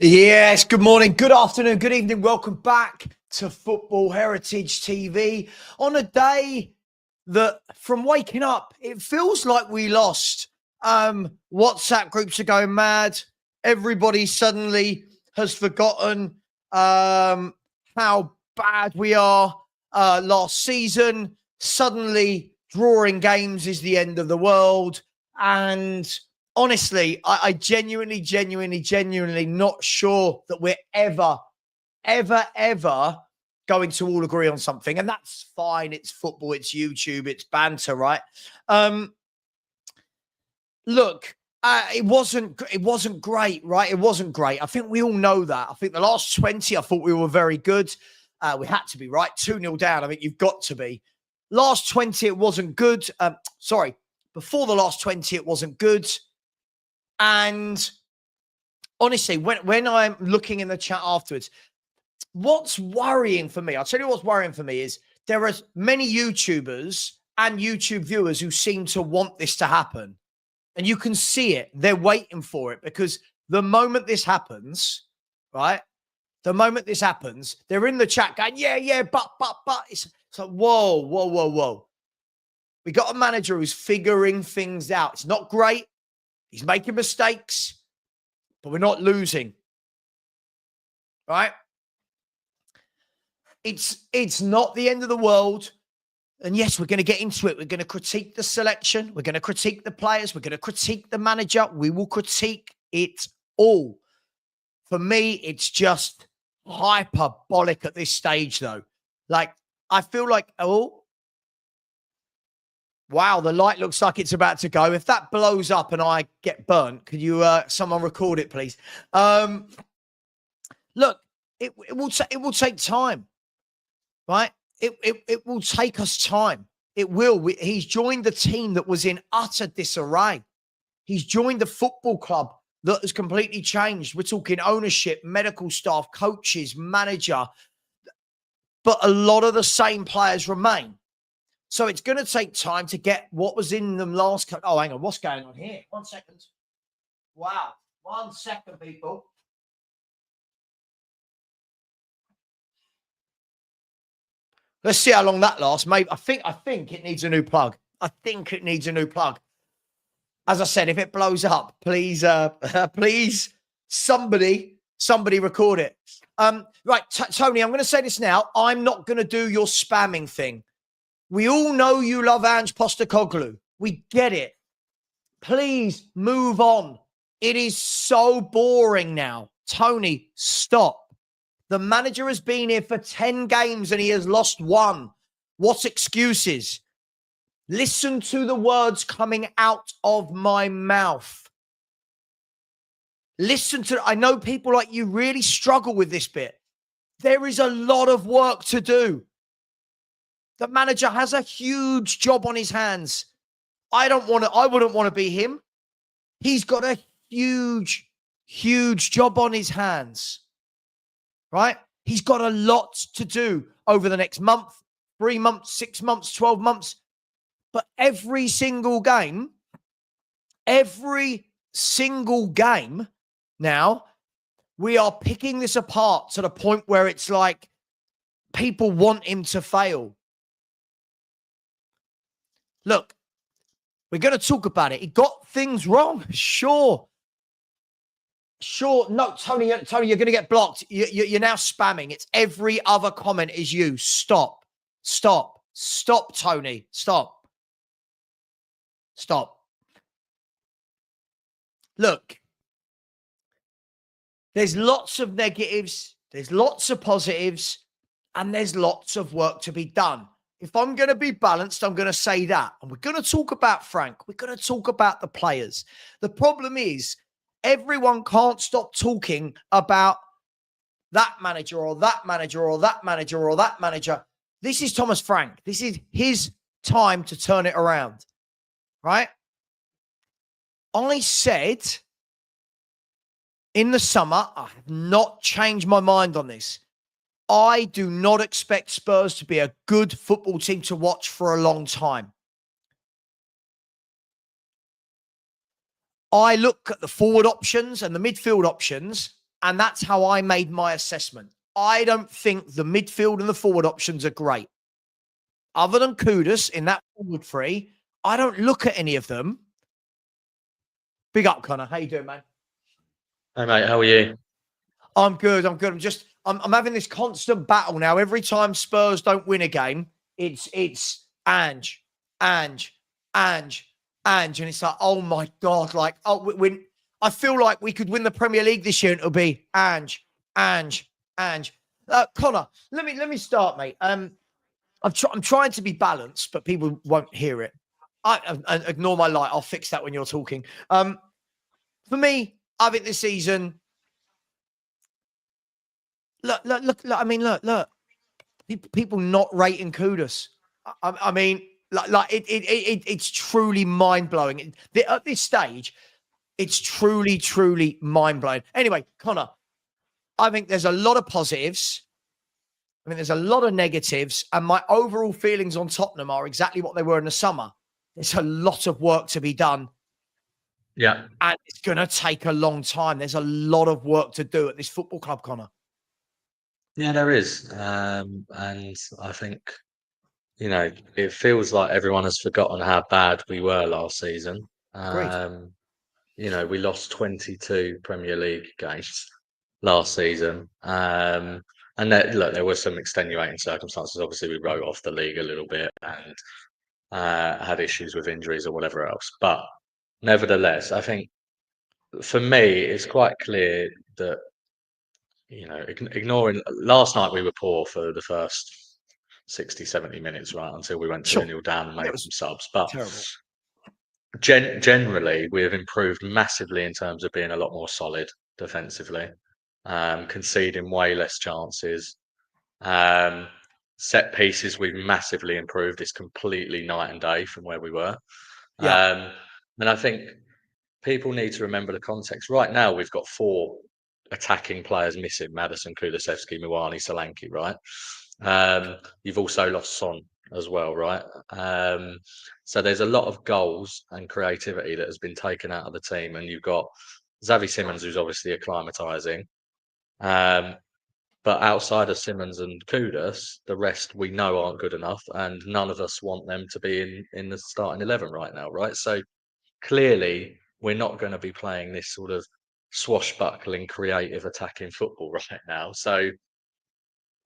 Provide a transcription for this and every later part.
Yes, good morning, good afternoon, good evening. Welcome back to Football Heritage TV on a day that from waking up, it feels like we lost. WhatsApp groups are going mad. Everybody suddenly has forgotten how bad we are last season. Suddenly, drawing games is the end of the world. And honestly, I genuinely not sure that we're ever going to all agree on something. And that's fine. It's football, it's YouTube, it's banter, right? Look, it wasn't great, right? It wasn't great. I think we all know that. I think the last 20, I thought we were very good. We had to be, right? 2-0 down. I think you've got to be. Last 20, it wasn't good. Before the last 20, it wasn't good. And honestly, when I'm looking in the chat afterwards, what's worrying for me, I'll tell you what's worrying for me is there are many YouTubers and YouTube viewers who seem to want this to happen. And you can see it. They're waiting for it because the moment this happens, right? The moment this happens, they're in the chat going, yeah, but. It's like, whoa. We got a manager who's figuring things out. It's not great. He's making mistakes, but we're not losing, right? It's not the end of the world. And yes, we're going to get into it. We're going to critique the selection. We're going to critique the players. We're going to critique the manager. We will critique it all. For me, it's just hyperbolic at this stage, though. Like, I feel like, oh, wow, the light looks like it's about to go. If that blows up and I get burnt, could you, someone record it, please? Look, it will take time, right? It will take us time. It will. He's joined the team that was in utter disarray. He's joined the football club that has completely changed. We're talking ownership, medical staff, coaches, manager. But a lot of the same players remain. So it's going to take time to get what was in them last. Oh, hang on. What's going on here? 1 second. Wow. 1 second, people. Let's see how long that lasts. Maybe I think it needs a new plug. As I said, if it blows up, please, please, somebody record it. Right, Tony, I'm going to say this now. I'm not going to do your spamming thing. We all know you love Ange Postecoglou. We get it. Please move on. It is so boring now. Tony, stop. The manager has been here for 10 games and he has lost 1. What excuses? Listen to the words coming out of my mouth. I know people like you really struggle with this bit. There is a lot of work to do. The manager has a huge job on his hands. I wouldn't want to be him. He's got a huge job on his hands. Right? He's got a lot to do over the next month, 3 months, 6 months, 12 months. But every single game now, we are picking this apart to the point where it's like people want him to fail. Look, we're going to talk about it. He got things wrong. Sure. No, Tony, you're going to get blocked. You're now spamming. It's every other comment is you. Stop, Tony. Stop. Look, there's lots of negatives. There's lots of positives. And there's lots of work to be done. If I'm going to be balanced, I'm going to say that. And we're going to talk about Frank. We're going to talk about the players. The problem is, everyone can't stop talking about that manager or that manager or that manager or that manager. This is Thomas Frank. This is his time to turn it around, right? I said in the summer, I have not changed my mind on this. I do not expect Spurs to be a good football team to watch for a long time. I look at the forward options and the midfield options, And that's how I made my assessment. I don't think the midfield and the forward options are great. Other than Kudus in that forward three, I don't look at any of them. Big up, Connor. How you doing, man? Hey, mate. How are you? I'm good. I'm good. I'm having this constant battle now. Every time Spurs don't win a game, it's Ange. And it's like, oh my God, like, I feel like we could win the Premier League this year and it'll be Ange. Connor, let me start, mate. I'm trying to be balanced, but people won't hear it. I ignore my light. I'll fix that when you're talking. For me, I think this season, look. I mean, look. People not rating Kudus. I mean, it's truly mind blowing. At this stage, it's truly mind blowing. Anyway, Connor, I think there's a lot of positives. I mean, there's a lot of negatives, and my overall feelings on Tottenham are exactly what they were in the summer. There's a lot of work to be done. Yeah. And it's going to take a long time. There's a lot of work to do at this football club, Connor. Yeah, there is. And I think, it feels like everyone has forgotten how bad we were last season. We lost 22 Premier League games last season. And there were some extenuating circumstances. Obviously, we wrote off the league a little bit and had issues with injuries or whatever else. But nevertheless, I think for me, it's quite clear that, ignoring last night, we were poor for the first 60, 70 minutes, right, until we went 2-0 down and made some subs. But generally, we have improved massively in terms of being a lot more solid defensively, conceding way less chances. Set pieces, we've massively improved. It's completely night and day from where we were. And I think people need to remember the context. Right now, we've got 4 attacking players missing: Madison, Kulusevski, Muani, Solanke, right? You've also lost Son as well, right? So there's a lot of goals and creativity that has been taken out of the team, and you've got Xavi Simons, who's obviously acclimatising. But outside of Simons and Kudus, the rest we know aren't good enough, and none of us want them to be in the starting 11 right now, right? So clearly, we're not going to be playing this sort of swashbuckling, creative, attacking football right now. So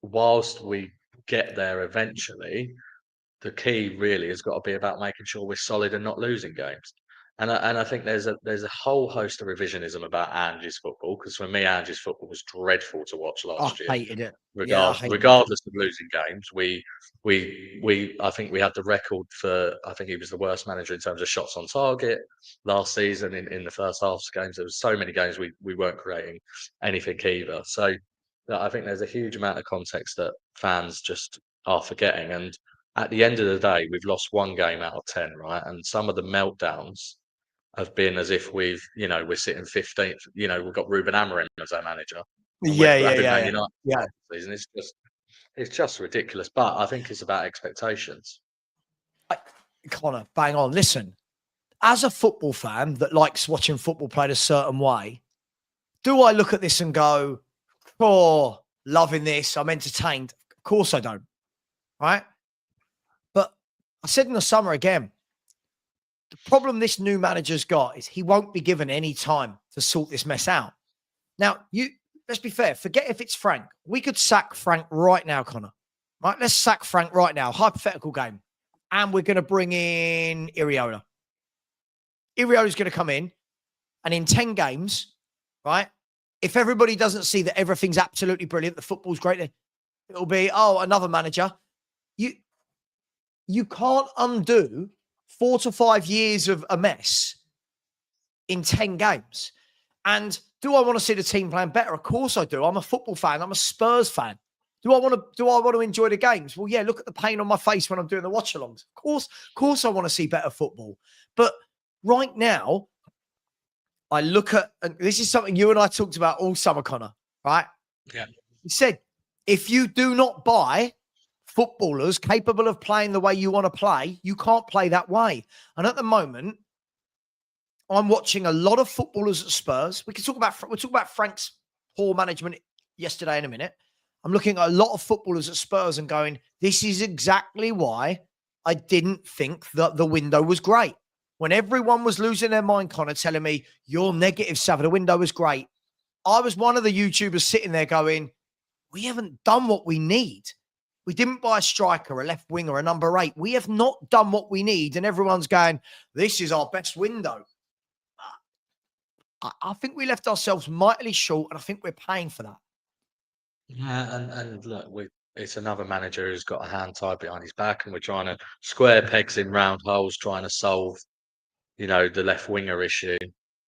whilst we get there eventually, the key really has got to be about making sure we're solid and not losing games. And I think there's a whole host of revisionism about Ange's football, because for me, Ange's football was dreadful to watch last year. I hated it. Regardless of losing games, I think we had the record for, I think he was the worst manager in terms of shots on target last season in the first half of games. There was so many games we weren't creating anything either. So I think there's a huge amount of context that fans just are forgetting. And at the end of the day, we've lost 1 game out of 10, right? And some of the meltdowns have been as if we're sitting 15th. We've got Ruben Amorim as our manager. Yeah. Season. It's just ridiculous. But I think it's about expectations. Connor, bang on. Listen, as a football fan that likes watching football played a certain way, do I look at this and go, oh, loving this, I'm entertained? Of course I don't, right? But I said in the summer again, the problem this new manager's got is he won't be given any time to sort this mess out. Now, let's be fair. Forget if it's Frank. We could sack Frank right now, Connor. Right? Let's sack Frank right now. Hypothetical game. And we're going to bring in Iriola. Iriola's going to come in. And in 10 games, right, if everybody doesn't see that everything's absolutely brilliant, the football's great, it'll be, another manager. You can't undo 4 to 5 years of a mess in 10 games. And do I want to see the team playing better? Of course I do. I'm a football fan. I'm a Spurs fan. Do I want to enjoy the games? Well, yeah, look at the pain on my face when I'm doing the watch-alongs. Of course I want to see better football. But right now, I look at, and this is something you and I talked about all summer, Connor, right? Yeah. He said, if you do not buy footballers capable of playing the way you want to play, you can't play that way. And at the moment, I'm watching a lot of footballers at Spurs. We'll talk about Frank's poor management yesterday in a minute. I'm looking at a lot of footballers at Spurs and going, this is exactly why I didn't think that the window was great. When everyone was losing their mind, Connor, telling me, you're negative, Savva, the window was great. I was one of the YouTubers sitting there going, we haven't done what we need. We didn't buy a striker, a left winger, a number 8. We have not done what we need. And everyone's going, this is our best window. I think we left ourselves mightily short, and I think we're paying for that. Yeah, and look, it's another manager who's got a hand tied behind his back, and we're trying to square pegs in round holes, trying to solve, the left winger issue.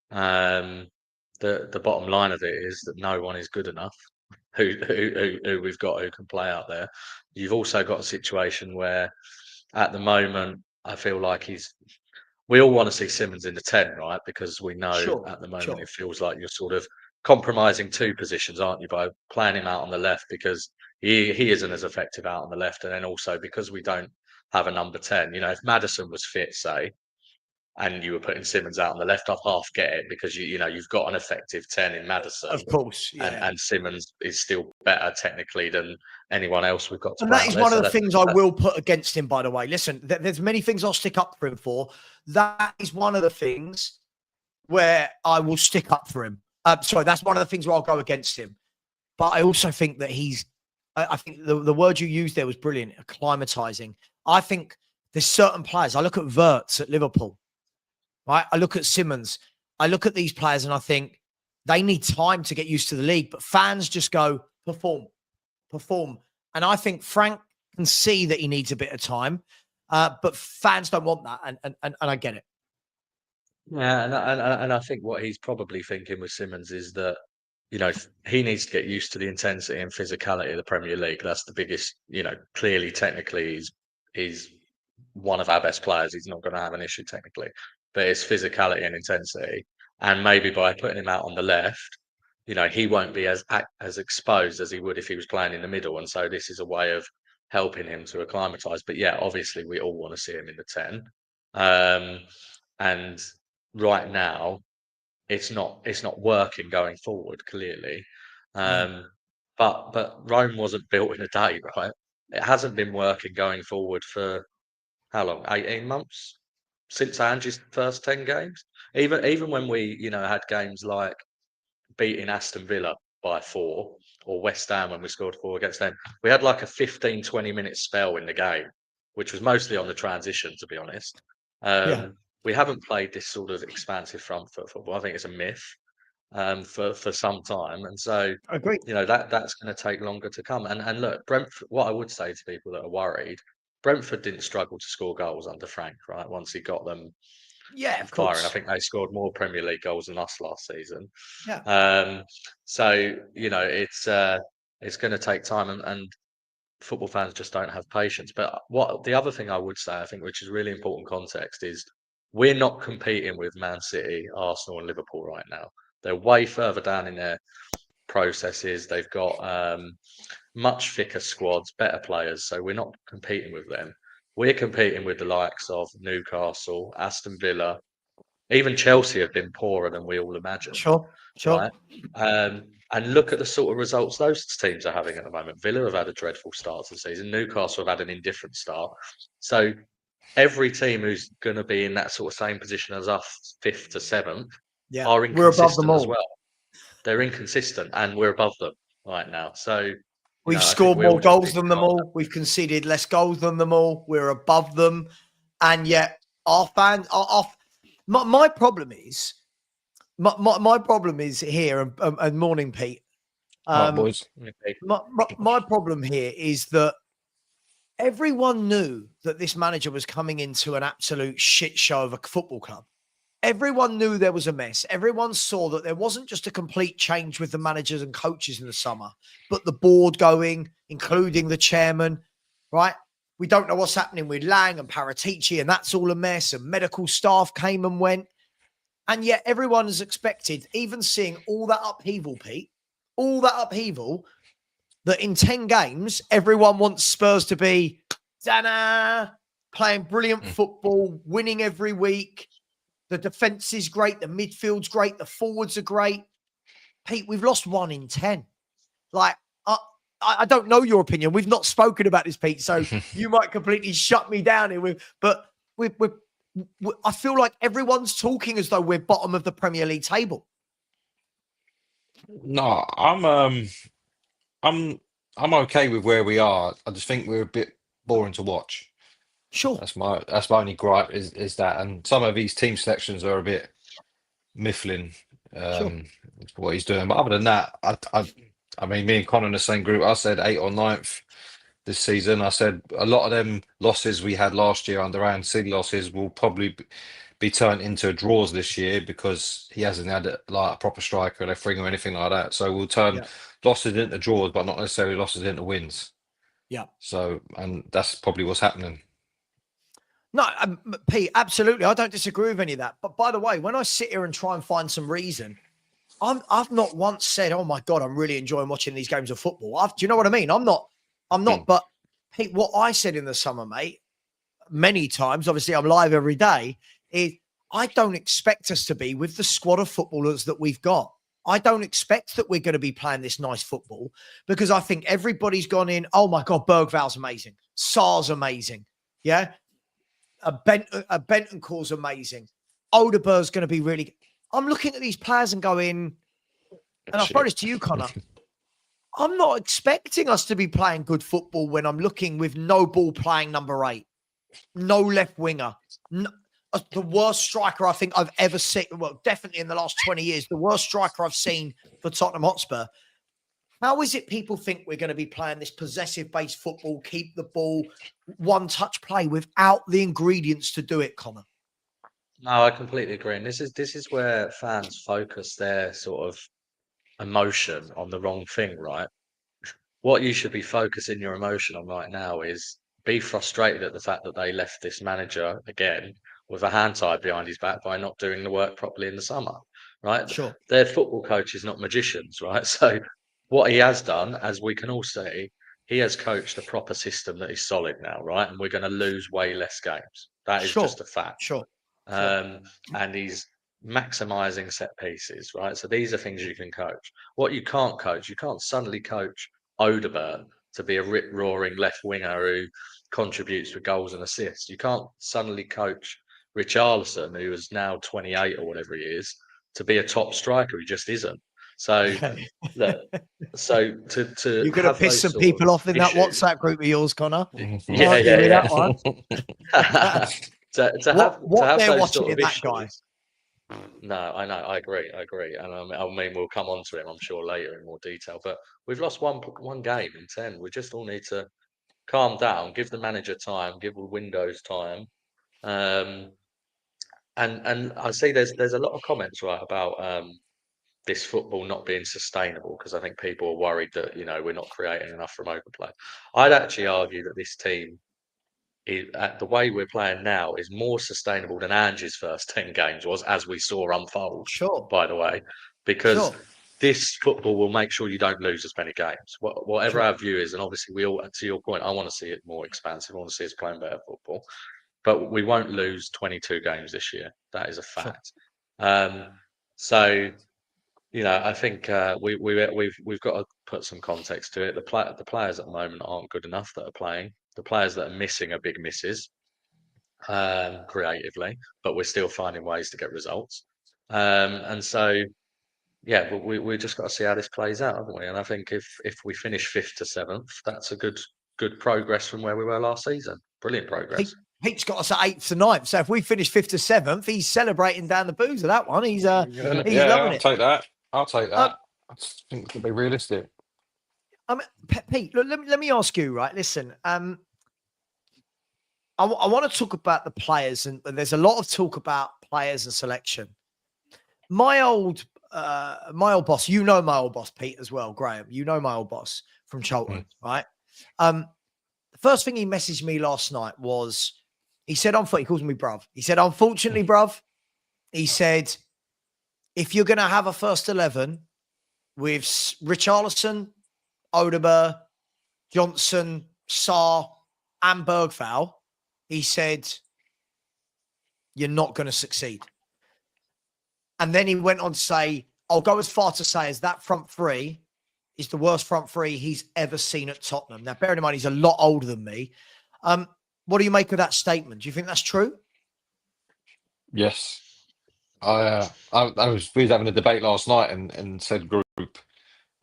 The bottom line of it is that no one is good enough. Who we've got who can play out there. You've also got a situation where, at the moment, I feel like we all want to see Simmons in the 10, right? Because we know at the moment it feels like you're sort of compromising two positions, aren't you, by playing him out on the left, because he isn't as effective out on the left, and then also because we don't have a number 10. If Maddison was fit, say, and you were putting Simmons out on the left, I'd half get it, because you've got an effective 10 in Maddison. Of course, yeah. And Simmons is still better technically than anyone else we've got to And play that is out one there. of the things I will put against him, by the way. Listen, there's many things I'll stick up for him for. That is one of the things where I will stick up for him. That's one of the things where I'll go against him. But I also think that I think the word you used there was brilliant, acclimatizing. I think there's certain players. I look at Wirtz at Liverpool, right? I look at Simmons. I look at these players and I think they need time to get used to the league. But fans just go, perform. And I think Frank can see that he needs a bit of time. But fans don't want that. And I get it. Yeah, and I think what he's probably thinking with Simmons is that, he needs to get used to the intensity and physicality of the Premier League. That's the biggest, clearly, technically, he's one of our best players. He's not going to have an issue technically, but it's physicality and intensity. And maybe by putting him out on the left, he won't be as exposed as he would if he was playing in the middle. And so this is a way of helping him to acclimatise. But yeah, obviously we all want to see him in the 10. And right now, it's not working going forward, clearly. But Rome wasn't built in a day, right? It hasn't been working going forward for how long? 18 months since Ange's first 10 games. Even when we, had games like beating Aston Villa by 4, or West Ham when we scored 4 against them, we had like a 15, 20-minute spell in the game, which was mostly on the transition, to be honest. We haven't played this sort of expansive front foot football. I think it's a myth for some time. And so, Agreed. that's going to take longer to come. And look, Brentford, what I would say to people that are worried, Brentford didn't struggle to score goals under Frank, right? Once he got them Of firing. course. I think they scored more Premier League goals than us last season. Yeah. So, it's going to take time, and football fans just don't have patience. But what the other thing I would say, I think, which is really important context, is we're not competing with Man City, Arsenal, and Liverpool right now. They're way further down in their processes. They've got much thicker squads, better players. So we're not competing with them. We're competing with the likes of Newcastle, Aston Villa, even Chelsea have been poorer than we all imagined. Sure. Right? And look at the sort of results those teams are having at the moment. Villa have had a dreadful start to the season. Newcastle have had an indifferent start. So every team who's going to be in that sort of same position as us, 5th to 7th, are inconsistent as well. They're inconsistent, and we're above them right now. So we've scored more goals than them all. We've conceded less goals than them all. We're above them, and yet our fans are off. My problem is, my problem is here. And morning, Pete. Boys. My problem here is that everyone knew that this manager was coming into an absolute shit show of a football club. Everyone knew there was a mess. Everyone saw that there wasn't just a complete change with the managers and coaches in the summer, but the board going, including the chairman, right? We don't know what's happening with Lang and Paratici, and that's all a mess. And medical staff came and went. And yet everyone is expected, even seeing all that upheaval, Pete, all that upheaval, that in 10 games, everyone wants Spurs to be playing brilliant football, winning every week. The defense is great. The midfield's great. The forwards are great. Pete, we've lost 1 in 10. Like, I don't know your opinion. We've not spoken about this, Pete, so you might completely shut me down here. I feel like everyone's talking as though we're bottom of the Premier League table. No, I'm okay with where we are. I just think we're a bit boring to watch. Sure. That's my only gripe is that, and some of these team selections are a bit miffling. Sure. What he's doing, but other than that, I mean, me and Connor in the same group. I said 8th or 9th this season. I said a lot of them losses we had last year under City losses will probably be turned into draws this year because he hasn't had like a proper striker, left wing or anything like that. So we'll turn losses into draws, but not necessarily losses into wins. Yeah. So, and that's probably what's happening. No, Pete, absolutely. I don't disagree with any of that. But by the way, when I sit here and try and find some reason, I've not once said, "Oh my God, I'm really enjoying watching these games of football." Do you know what I mean? I'm not. But Pete, what I said in the summer, mate, many times, obviously I'm live every day, is I don't expect us to be with the squad of footballers that we've got. I don't expect that we're going to be playing this nice football because I think everybody's gone in. Oh my God, Bergval's amazing. Sar's amazing. Yeah. A Bentancur's amazing. Odegaard's going to be really. I'm looking at these players and going, and I'll throw this to you, Connor. I'm not expecting us to be playing good football when I'm looking with no ball playing number 8, no left winger, the worst striker I think I've ever seen. Well, definitely in the last 20 years, the worst striker I've seen for Tottenham Hotspur. How is it people think we're going to be playing this possessive-based football, keep the ball, one-touch play without the ingredients to do it, Connor? No, I completely agree. And this is where fans focus their sort of emotion on the wrong thing, right? What you should be focusing your emotion on right now is be frustrated at the fact that they left this manager again with a hand tied behind his back by not doing the work properly in the summer, right? Sure. They're football coaches, not magicians, right? So what he has done, as we can all see, he has coached a proper system that is solid now, right? And we're going to lose way less games. That is just a fact. Sure. And he's maximizing set pieces, right? So these are things you can coach. What you can't coach, you can't suddenly coach Odegaard to be a rip-roaring left winger who contributes with goals and assists. You can't suddenly coach Richarlison, who is now 28 or whatever he is, to be a top striker. He just isn't. So, look, so to you're going to piss some people off in that WhatsApp group of yours, Connor. Yeah. That one. to have they're those watching sort of in that issues, guy. No, I know, I agree, and I mean we'll come on to him, I'm sure, later in more detail. But we've lost one game in 10. We just all need to calm down, give the manager time, give the windows time, and I see there's a lot of comments right about this football not being sustainable because I think people are worried that we're not creating enough from open play. I'd actually argue that this team, at the way we're playing now, is more sustainable than Ange's first 10 games was, as we saw unfold. Sure. By the way, because this football will make sure you don't lose as many games. Whatever our view is, and obviously we all, to your point, I want to see it more expansive. I want to see us playing better football, but we won't lose 22 games this year. That is a fact. So, I think we've got to put some context to it. The players at the moment aren't good enough that are playing. The players that are missing are big misses creatively, but we're still finding ways to get results. And so, yeah, but we just got to see how this plays out, haven't we? And I think if we finish 5th to 7th, that's a good progress from where we were last season. Brilliant progress. Pete's got us at 8th to 9th. So if we finish 5th to 7th, he's celebrating down the booze of that one. He's loving it. I'll take that. I think it could be realistic. Pete, look, let me ask you, right? Listen, I want to talk about the players, and there's a lot of talk about players and selection. My old boss, my old boss, Pete, as well, Graham. My old boss from Cheltenham, right? The first thing he messaged me last night was, he said, he calls me bruv. He said, unfortunately, bruv, he said, if you're going to have a first 11 with Richarlison, Odegaard, Johnson, Sarr, and Bergval, he said, you're not going to succeed. And then he went on to say, I'll go as far to say as that front three is the worst front three he's ever seen at Tottenham. Now, bearing in mind, he's a lot older than me. What do you make of that statement? Do you think that's true? Yes. We was having a debate last night in said group,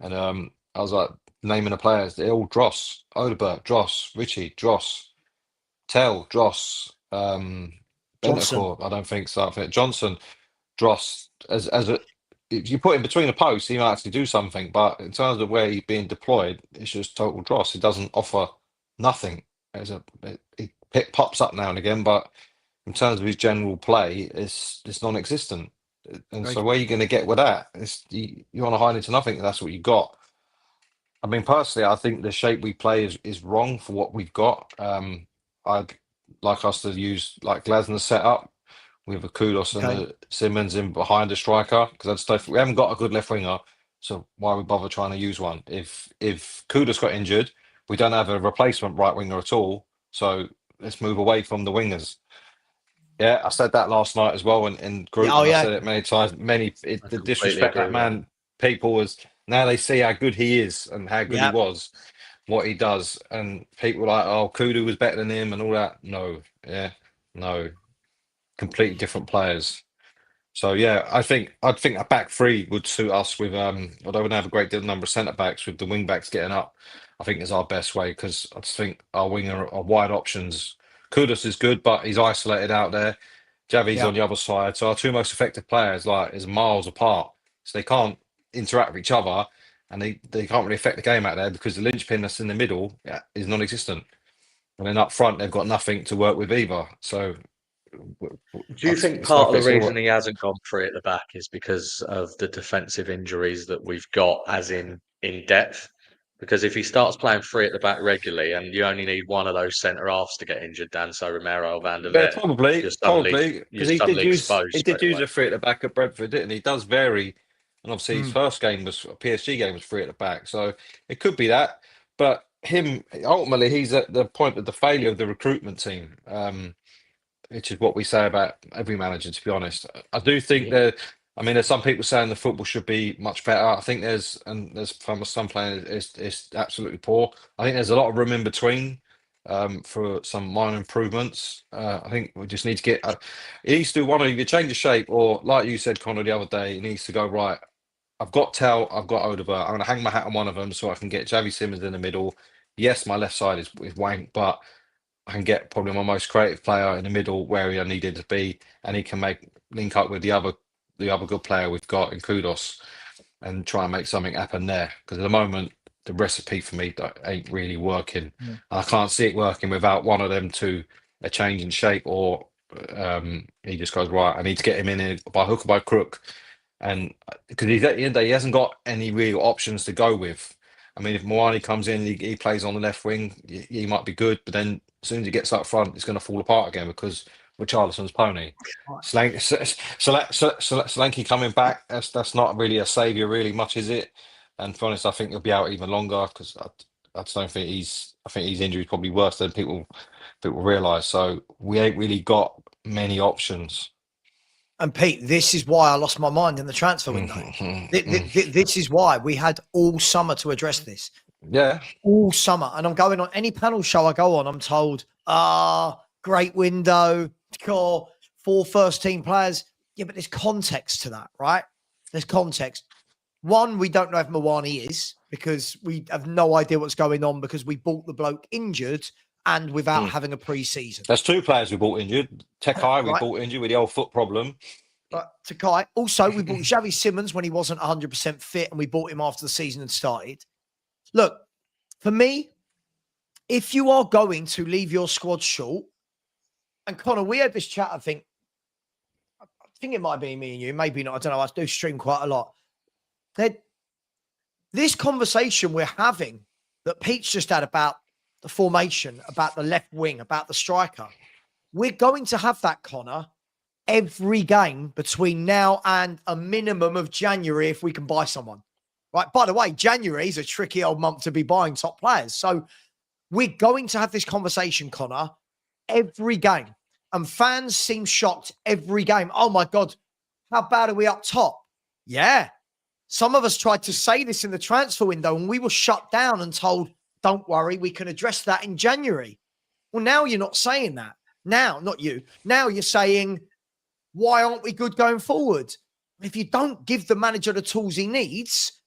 and I was like naming the players. They're all Dross, Odobert, Dross, Richie, Dross, Tell, Dross, Johnson. Bentancur. I don't think so. I think Johnson, Dross. If you put him between the posts, he might actually do something. But in terms of where he's being deployed, it's just total Dross. He doesn't offer nothing. He pops up now and again, but in terms of his general play, it's non-existent. And so where are you going to get with that? You want to hide into nothing. That's what you got. I mean, personally, I think the shape we play is wrong for what we've got. I'd like us to use like Glasner's setup with a Kudos and a Simmons in behind the striker, because I just don't think we haven't got a good left winger. So why we bother trying to use one? If Kudos got injured, we don't have a replacement right winger at all. So let's move away from the wingers. Yeah, I said that last night as well in group. I said it many times. The disrespect that man, people was now they see how good he is and how good he was, what he does, and people were like, "Oh, Kudu was better than him" and all that. No, completely different players. So yeah, I think a back three would suit us with although we don't have a great deal number of centre backs, with the wing backs getting up, I think is our best way, because I just think our winger are wide options. Kudus is good, but he's isolated out there. Javi's on the other side. So our two most effective players is miles apart. So they can't interact with each other, and they can't really affect the game out there because the linchpin that's in the middle is non-existent. And then up front, they've got nothing to work with either. So do you think part of the reason he hasn't gone free at the back is because of the defensive injuries that we've got, as in depth? Because if he starts playing free at the back regularly, and you only need one of those centre halves to get injured, Danso, Romero, Van der Vet, probably because he did use a free at the back at Brentford, didn't he? He does vary, and obviously his first game was a PSG game was free at the back, so it could be that. But him ultimately, he's at the point of the failure of the recruitment team, which is what we say about every manager. To be honest, I do think that. I mean, there's some people saying the football should be much better. I think there's some players it's absolutely poor. I think there's a lot of room in between for some minor improvements. I think we just need to get. He needs to do one of either change the shape, or like you said, Connor, the other day, he needs to go right. I've got Tell, I've got Odobert. I'm going to hang my hat on one of them so I can get Javi Simmons in the middle. Yes, my left side is wank, but I can get probably my most creative player in the middle where he needed to be, and he can link up with the other good player we've got in Kudos and try and make something happen there. Because at the moment, the recipe for me ain't really working. And I can't see it working without one of them to a change in shape, or he just goes, right, I need to get him in here by hook or by crook. And because he's at the end of the day, he hasn't got any real options to go with. I mean, if Moani comes in, he plays on the left wing, he might be good, but then as soon as he gets up front, it's going to fall apart again because Richarlison's pony. Solanke coming back, that's not really a saviour, really much, is it? And to be honest, I think he'll be out even longer, because I just don't think I think his injury is probably worse than people realise. So we ain't really got many options. And Pete, this is why I lost my mind in the transfer window. This is why we had all summer to address this. Yeah. All summer. And I'm going on any panel show I go on, I'm told, great window, core, 4 first-team players. Yeah, but there's context to that, right? There's context. One, we don't know if Moani is, because we have no idea what's going on, because we bought the bloke injured and without having a pre-season. There's 2 players we bought injured. Tekai, we bought injured with the old foot problem. But Tekai. Also, we bought Javi Simmons when he wasn't 100% fit, and we bought him after the season had started. Look, for me, if you are going to leave your squad short, and Connor, we had this chat, I think it might be me and you, maybe not, I don't know, I do stream quite a lot. This conversation we're having that Pete's just had about the formation, about the left wing, about the striker, we're going to have that, Connor, every game between now and a minimum of January if we can buy someone. Right. By the way, January is a tricky old month to be buying top players. So we're going to have this conversation, Connor, every game. And fans seem shocked every game. Oh, my God, how bad are we up top? Yeah, Some of us tried to say this in the transfer window and we were shut down and told, don't worry, we can address that in January. Well, now you're not saying that. Now, not you. Now you're saying, why aren't we good going forward? If you don't give the manager the tools he needs,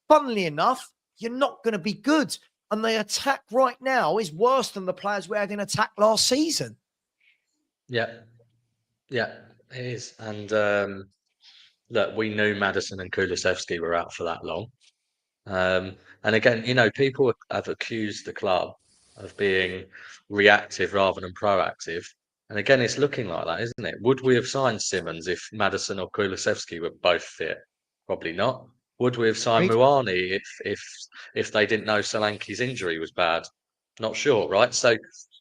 funnily enough, you're not going to be good. And the attack right now is worse than the players we had in attack last season. Yeah, it is. And look, we knew Maddison and Kulusevski were out for that long. And again, people have accused the club of being reactive rather than proactive. And again, it's looking like that, isn't it? Would we have signed Simmons if Maddison or Kulusevski were both fit? Probably not. Would we have signed Muani if they didn't know Solanke's injury was bad? Not sure, right? So,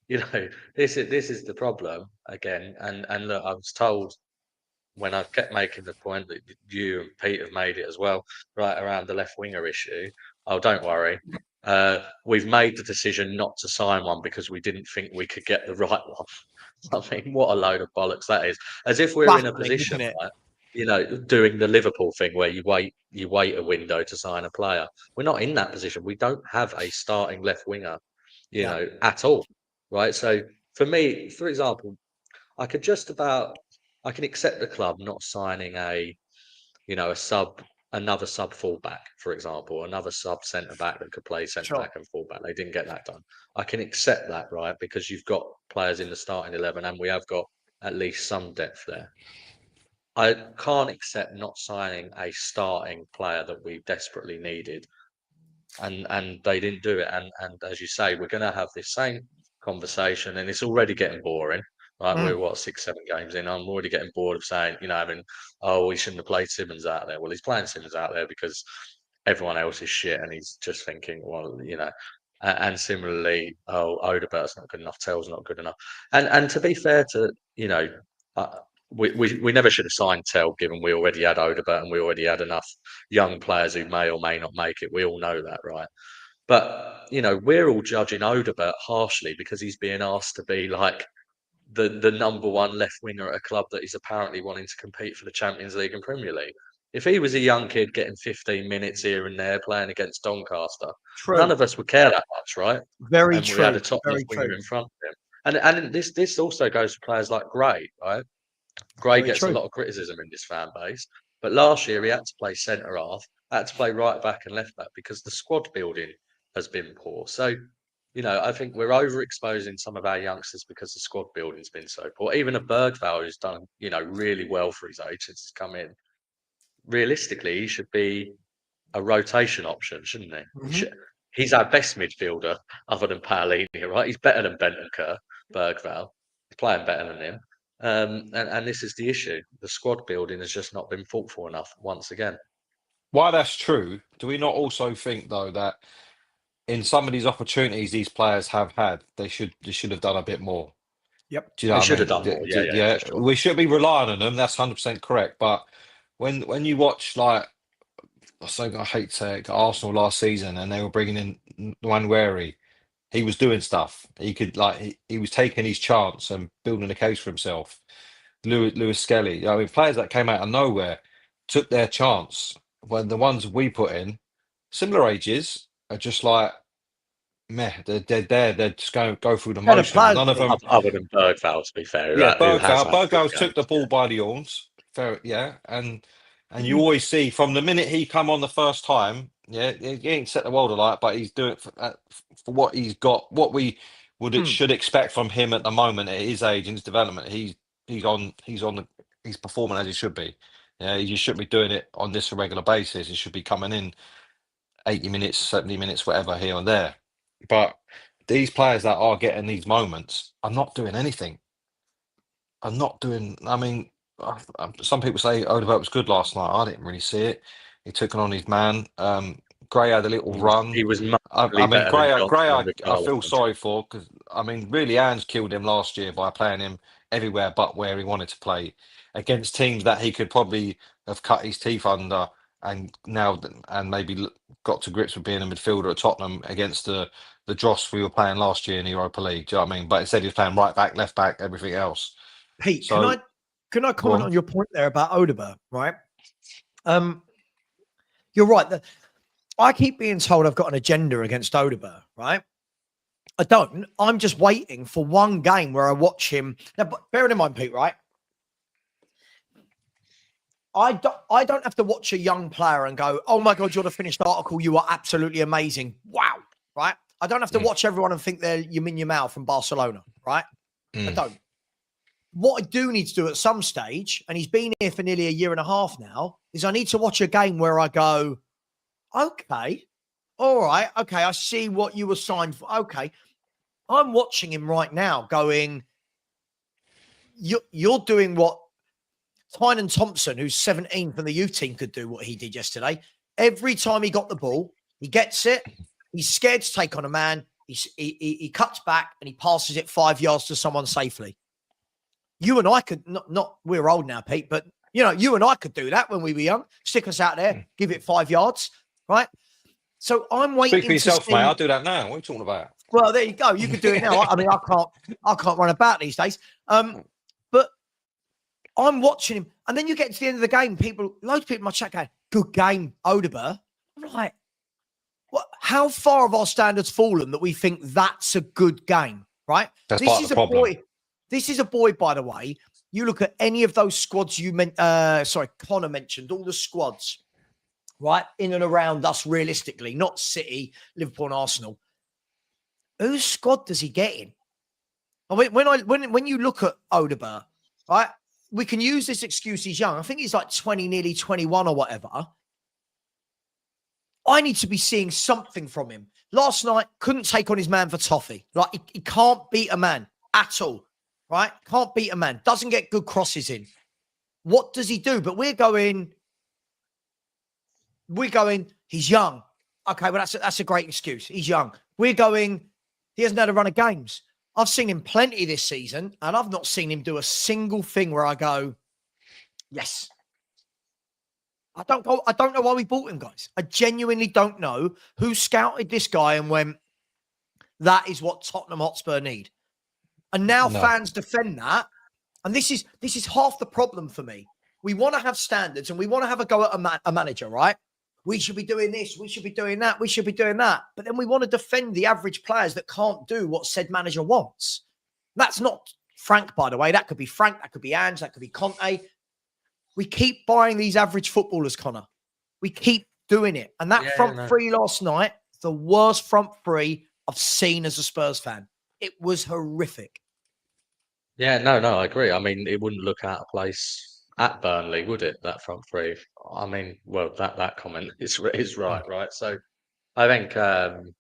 this is the problem again. And look, I was told when I kept making the point that you and Pete have made it as well, right around the left winger issue. Oh, don't worry. We've made the decision not to sign one because we didn't think we could get the right one. I mean, what a load of bollocks that is. As if we're in a position, like, doing the Liverpool thing where you wait a window to sign a player. We're not in that position. We don't have a starting left winger, at all. Right. So for me, for example, I can accept the club not signing another sub fullback, for example, another sub centre back that could play centre back and fullback. They didn't get that done. I can accept that, right? Because you've got players in the starting 11 and we have got at least some depth there. I can't accept not signing a starting player that we desperately needed. And they didn't do it. And as you say, we're going to have this same conversation and it's already getting boring. Right, we're 6-7 games in. I'm already getting bored of saying, we shouldn't have played Simmons out there. Well, he's playing Simmons out there because everyone else is shit, and he's just thinking, well, And similarly, Odebert's not good enough. Tell's not good enough. And to be fair to, we never should have signed Tell, given we already had Odebert and we already had enough young players who may or may not make it. We all know that, right? But we're all judging Odebert harshly because he's being asked to be like the number one left winger at a club that is apparently wanting to compete for the Champions League and Premier League. If he was a young kid getting 15 minutes here and there playing against Doncaster, none of us would care that much, right? Very and true. We had a top left winger in front of him. And this also goes for players like Gray, right? Gray gets a lot of criticism in this fan base, but last year he had to play centre half, had to play right back and left back because the squad building has been poor. So I think we're overexposing some of our youngsters because the squad building's been so poor. Even a Bergvall who's done, really well for his age since he's come in. Realistically, he should be a rotation option, shouldn't he? Mm-hmm. He's our best midfielder other than Paolini, right? He's better than Bentancur, Bergvall. He's playing better than him. And this is the issue. The squad building has just not been thoughtful enough once again. While that's true, do we not also think, though, that in some of these opportunities these players have had, they should have done a bit more? Yep. Do you know They should have what I done mean? more. Yeah, sure. We should be relying on them. That's 100% correct. But when you watch, like, I hate to say it, Arsenal last season, and they were bringing in Nwaneri, he was doing stuff. He could, like, he was taking his chance and building a case for himself. Lewis Skelly, I mean, players that came out of nowhere took their chance. When the ones we put in, similar ages, are just like, meh, they're there. They're just going to go through the motions. None of them, other than Bergvall, to be fair. yeah, Bergvall took the ball by the horns. Fair, yeah, and you always see from the minute he come on the first time, yeah, he ain't set the world alight, but he's doing it for what he's got, what we should expect from him at the moment at his age and his development. He's performing as he should be. Yeah, he should be doing it on this regular basis. He should be coming in 80 minutes, 70 minutes, whatever, here and there. But these players that are getting these moments are not doing anything. I mean, some people say Odegaard was good last night. I didn't really see it. He took it on his man. Gray had a little run. He was I mean, Gray, I feel sorry for, because, I mean, really, Ange killed him last year by playing him everywhere but where he wanted to play against teams that he could probably have cut his teeth under and maybe got to grips with being a midfielder at Tottenham against the dross we were playing last year in the Europa League. Do you know what I mean? But instead he was playing right back, left back, everything else. Pete, can I comment on your point there about Odegaard, right? you're right. I keep being told I've got an agenda against Odegaard, right? I don't. I'm just waiting for one game where I watch him. Now, bearing in mind, Pete, right? I don't have to watch a young player and go, oh my God, you're the finished article. You are absolutely amazing. Wow. Right? I don't have to watch everyone and think they're Yamin Yamal from Barcelona. Right? I don't. What I do need to do at some stage, and he's been here for nearly a year and a half now, is I need to watch a game where I go, okay, all right, okay, I see what you were signed for. Okay. I'm watching him right now going, you're doing what Tynan Thompson, who's 17 from the youth team, could do what he did yesterday. Every time he got the ball, he gets it. He's scared to take on a man. He cuts back and he passes it 5 yards to someone safely. You and I could not we're old now, Pete, but you and I could do that when we were young. Stick us out there, give it 5 yards, right? So I'm waiting. Speak for yourself, mate. I'll do that now. What are you talking about? Well, there you go. You could do it now. I mean, I can't run about these days. But I'm watching him, and then you get to the end of the game. Loads of people in my chat going, "Good game, Odegaard." I'm like, what? How far have our standards fallen that we think that's a good game? Right? That's part of the problem. Boy. This is a boy, by the way. You look at any of those squads Connor mentioned, all the squads, right, in and around us realistically, not City, Liverpool, and Arsenal. Whose squad does he get in? When you look at Odegaard, right, we can use this excuse he's young. I think he's like 20, nearly 21 or whatever. I need to be seeing something from him. Last night, couldn't take on his man for toffee. Like, he can't beat a man at all, right? Can't beat a man. Doesn't get good crosses in. What does he do? But we're going, he's young. Okay, well, that's a great excuse. He's young. We're going, he hasn't had a run of games. I've seen him plenty this season, and I've not seen him do a single thing where I go, yes. I don't know why we bought him, guys. I genuinely don't know who scouted this guy and went, that is what Tottenham Hotspur need. And now fans defend that. And this is half the problem for me. We want to have standards and we want to have a go at a manager, right? We should be doing this. We should be doing that. We should be doing that. But then we want to defend the average players that can't do what said manager wants. That's not Frank, by the way. That could be Frank. That could be Ange. That could be Conte. We keep buying these average footballers, Connor. We keep doing it. And that front three last night, the worst front three I've seen as a Spurs fan. It was horrific. Yeah, no, I agree. I mean, it wouldn't look out of place at Burnley, would it? That front three. I mean, well, that comment is right. So I think the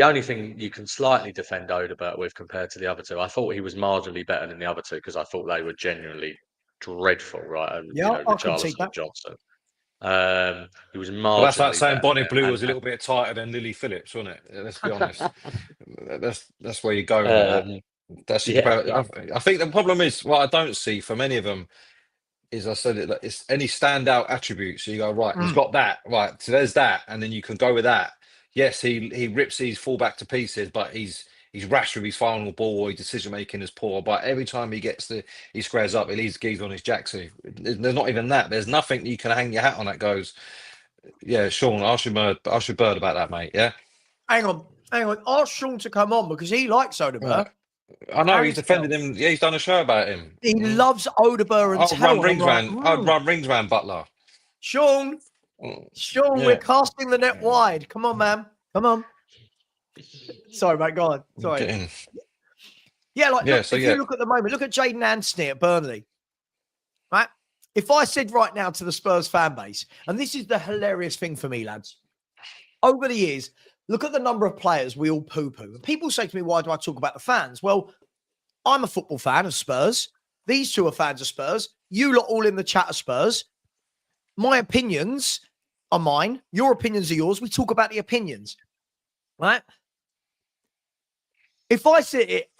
only thing you can slightly defend Odegaard with compared to the other two, I thought he was marginally better than the other two because I thought they were genuinely dreadful, right? And, Richarlison and Johnson. He was marginally. Well, that's like saying Bonnie Blue was a little bit tighter than Lily Phillips, wasn't it? Let's be honest. that's where you go. I think the problem is what I don't see from any of them is I said it's any standout attributes. So you go right, he's got that right. So there's that, and then you can go with that. Yes, he rips his fullback to pieces, but he's rash with his final ball or his decision making is poor. But every time he squares up, he leaves geese on his jacksie. There's not even that. There's nothing you can hang your hat on that goes. Yeah, Sean, I should bird about that, mate. Yeah. Hang on. Ask Sean to come on because he likes Odegaard. Right. I know he's defended him. Yeah, he's done a show about him. He loves Odegaard and I'd run rings round Butler. Sean, we're casting the net wide. Come on, man. Come on. Sorry, mate. Go on. Sorry. If you look at the moment, look at Jadon Anthony at Burnley. Right? If I said right now to the Spurs fan base, and this is the hilarious thing for me, lads, over the years, look at the number of players we all poo-poo. And people say to me, why do I talk about the fans? Well, I'm a football fan of Spurs. These two are fans of Spurs. You lot all in the chat are Spurs. My opinions are mine. Your opinions are yours. We talk about the opinions. Right? If I sit it,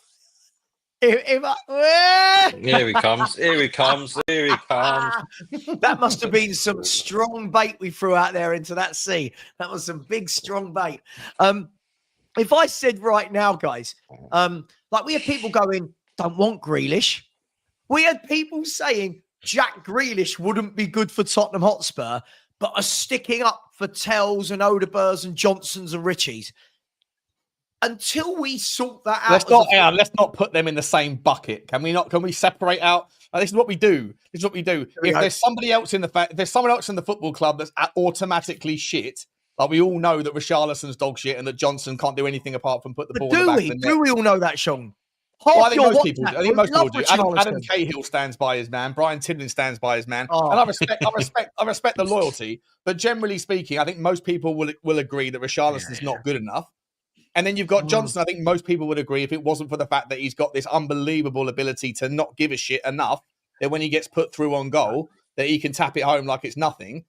Here he comes. That must have been some strong bait we threw out there into that sea. That was some big, strong bait. If I said right now, guys, like we had people going, don't want Grealish. We had people saying Jack Grealish wouldn't be good for Tottenham Hotspur. but are sticking up for Tells and Odebergs and Johnsons and Richies. Until we sort that out, let's not put them in the same bucket. Can we not? Can we separate out? This is what we do. If there's somebody else in there's someone else in the football club that's automatically shit, like we all know that Richarlison's dog shit and that Johnson can't do anything apart from put the ball in the back of the net. Do we all know that, Sean? Well, I think most people do. Adam Cahill stands by his man. Brian Tidman stands by his man. And I respect the loyalty. But generally speaking, I think most people will agree that Richarlison's not good enough. And then you've got Johnson. I think most people would agree if it wasn't for the fact that he's got this unbelievable ability to not give a shit enough that when he gets put through on goal, that he can tap it home like it's nothing.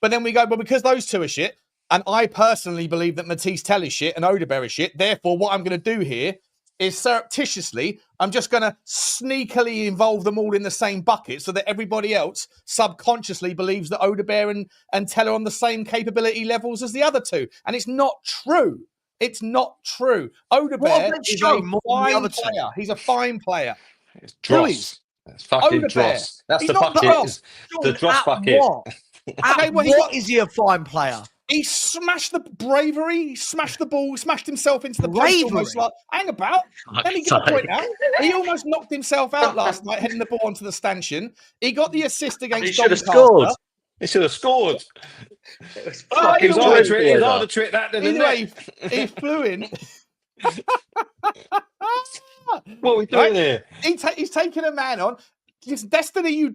But then we go, well, because those two are shit, and I personally believe that Matisse Tell is shit and Odeberg is shit, therefore what I'm going to do here is surreptitiously, I'm just going to sneakily involve them all in the same bucket so that everybody else subconsciously believes that Odeberg and Tell are on the same capability levels as the other two. And it's not true. It's not true. Odeberg is a fine player. He's a fine player. It's Dross. It's fucking Dross. That's the bucket. The Dross bucket. What is he a fine player? He smashed the bravery, he smashed the ball, smashed himself into the post almost like, hang about. Let me get a point out. He almost knocked himself out last night, heading the ball onto the stanchion. He got the assist against Doncaster. He should have scored. He was on the trick that didn't he flew in. What are we doing here? He's taking a man on. Destiny, you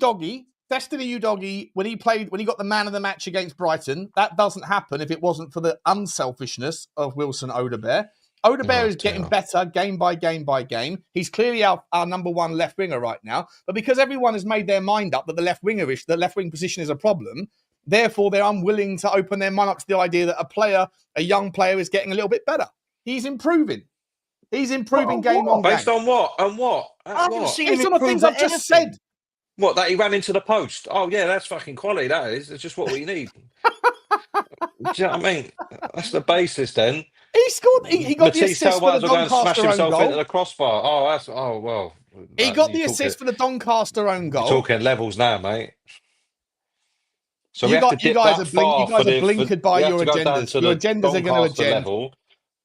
doggy, when he got the man of the match against Brighton, that doesn't happen if it wasn't for the unselfishness of Wilson Odeberg. Odeberg is getting better game by game by game. He's clearly our number one left winger right now. But because everyone has made their mind up that the left wing position is a problem, therefore they're unwilling to open their mind up to the idea that a young player is getting a little bit better. He's improving. Game on game. Based on what? On what? I haven't seen Based on the things I've just said. What, that he ran into the post? Oh, yeah, that's fucking quality, that is. It's just what we need. Do you know what I mean? That's the basis, then. He scored. He got the assist for the Doncaster own goal. Into the crossbar. Well. He got the assist for the Doncaster own goal. You're talking levels now, mate. So you guys are blinkered by your agendas. Your agendas are going to agenda.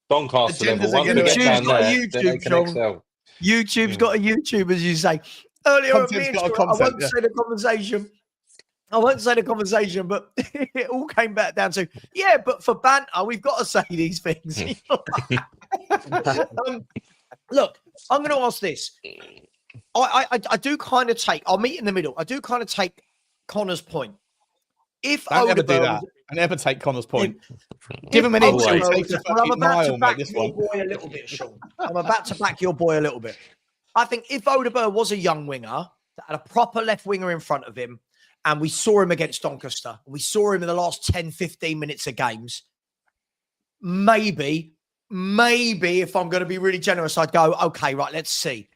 Doncaster level. Once we get down there, then they can excel. YouTube's got a YouTube, as you say. Earlier, I won't say the conversation, but it all came back down to, but for banter, we've got to say these things. Look, I'm going to ask this. I do kind of I'll meet in the middle. I do kind of take Connor's point. Don't ever do that. And ever take Connor's point. Give him an inch. I'm about to back your boy a little bit, Sean. I'm about to back your boy a little bit. I think if Odeberg was a young winger that had a proper left winger in front of him, and we saw him against Doncaster, we saw him in the last 10, 15 minutes of games, maybe if I'm going to be really generous, I'd go, okay, right, let's see.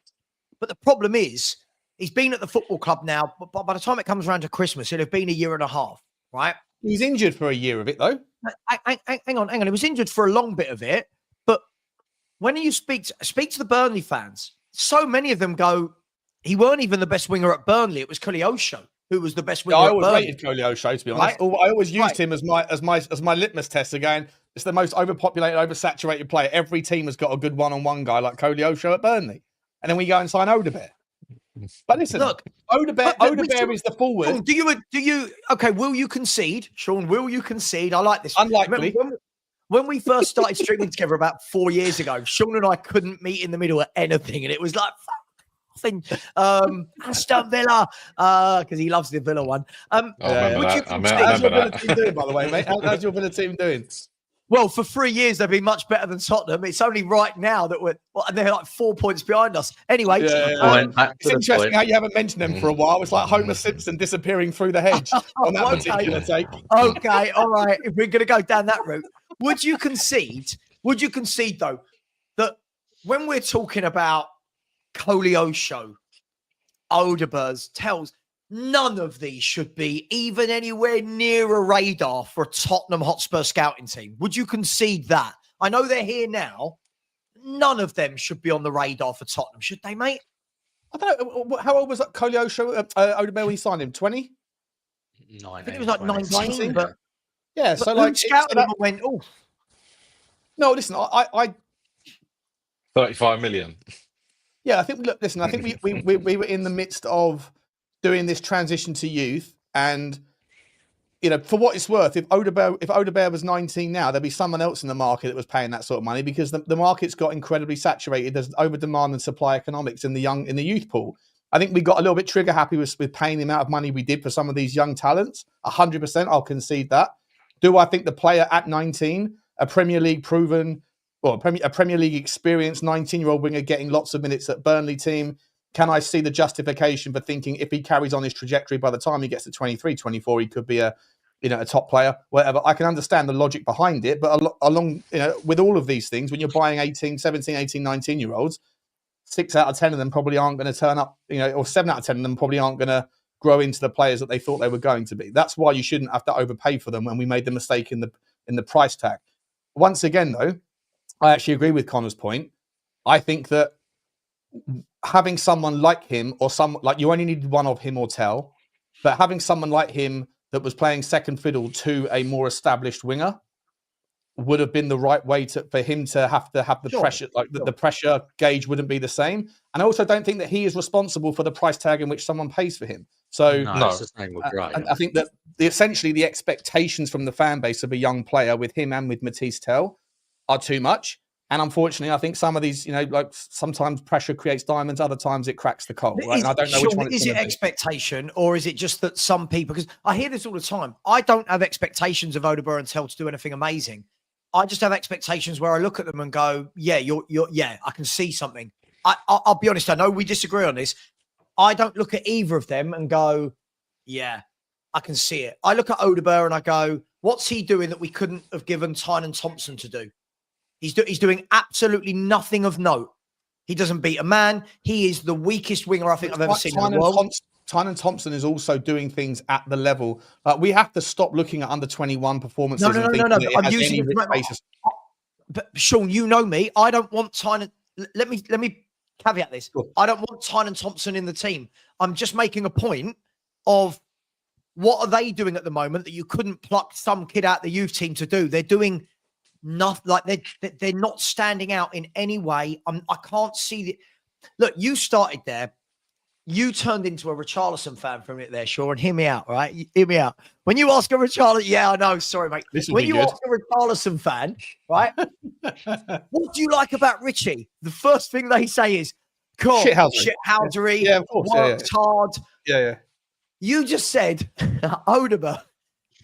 But the problem is, he's been at the football club now, but by the time it comes around to Christmas, it'll have been a year and a half, right? He was injured for a year of it, though. Hang on. He was injured for a long bit of it. But when you speak to the Burnley fans, so many of them go, he weren't even the best winger at Burnley. It was Koleosho who was the best winger at Burnley. I always rated Koleosho, to be honest. Right? I always used him as my litmus test again. It's the most overpopulated, oversaturated player. Every team has got a good one-on-one guy like Koleosho at Burnley. And then we go and sign Odeberg. But listen, look, Odeberg is the forward. Sean, do you? Okay, will you concede, Sean? Will you concede? I like this. Unlikely. When we first started streaming together about 4 years ago, Sean and I couldn't meet in the middle at anything, and it was like Aston Villa, because he loves the Villa one. How's your Villa team doing, by the way, mate? How's your Villa team doing? Well, for 3 years, they've been much better than Tottenham. It's only right now that they're like 4 points behind us. Anyway, it's interesting how you haven't mentioned them for a while. It's like Homer Simpson disappearing through the hedge on that particular take. Okay, all right. If we're going to go down that route, would you concede, though, that when we're talking about Koleosho, Odeberg, Tells, none of these should be even anywhere near a radar for a Tottenham Hotspur scouting team? Would you concede that? I know they're here now. None of them should be on the radar for Tottenham, should they, mate? I don't know. How old was that Koleosho, Odeberg, when he signed him? 20? I think it was like 19, but yeah. So like, scouted him and went, oh. No, listen, I 35 million. Yeah, I think. Look, listen. I think we were in the midst of doing this transition to youth, and for what it's worth, if Odebear was 19 now, there'd be someone else in the market that was paying that sort of money because the market's got incredibly saturated. There's over demand and supply economics in the youth pool. I think we got a little bit trigger happy with paying the amount of money we did for some of these young talents. 100%, I'll concede that. Do I think the player at 19, a Premier League proven, or a Premier League experienced 19-year-old winger getting lots of minutes at Burnley team, can I see the justification for thinking if he carries on his trajectory by the time he gets to 23, 24, he could be a top player, whatever. I can understand the logic behind it, but along with all of these things, when you're buying 17, 18, 19-year-olds, 6 out of 10 of them probably aren't going to turn up, or 7 out of 10 of them probably aren't going to grow into the players that they thought they were going to be. That's why you shouldn't have to overpay for them when we made the mistake in the price tag. Once again, though, I actually agree with Connor's point. I think that having someone like him, or you only needed one of him or Tell, but having someone like him that was playing second fiddle to a more established winger would have been the right way for him to have the pressure, the pressure gauge wouldn't be the same. And I also don't think that he is responsible for the price tag in which someone pays for him. So no. It's the same with Gray. I think that essentially the expectations from the fan base of a young player with him and with Matisse Tell are too much. And unfortunately, I think some of these, sometimes pressure creates diamonds, other times it cracks the coal. Right? And I don't know which one. Is it expectation, or is it just that some people? Because I hear this all the time. I don't have expectations of Odebear and Tell to do anything amazing. I just have expectations where I look at them and go, "Yeah, I can see something." I'll be honest. I know we disagree on this. I don't look at either of them and go, "Yeah, I can see it." I look at Odebear and I go, "What's he doing that we couldn't have given Tynan Thompson to do?" He's doing absolutely nothing of note. He doesn't beat a man. He is the weakest winger I think I've ever seen in the world. Tynan Thompson is also doing things at the level. We have to stop looking at under 21 performances. No. I'm using it. But Sean, you know me. I don't want Tynan. Let me caveat this. Sure. I don't want Tynan Thompson in the team. I'm just making a point of what are they doing at the moment that you couldn't pluck some kid out the youth team to do. They're doing nothing. Like they're not standing out in any way. I can't see the. Look, you started there. You turned into a Richarlison fan from it there, Sean, and hear me out, right? Hear me out. When you ask a Richarlison, yeah, I know, sorry, mate. When you ask a Richarlison fan, right, what do you like about Richie? The first thing they say is, cool, shithousery, yeah, of course, worked hard. Yeah. You just said, Odebear,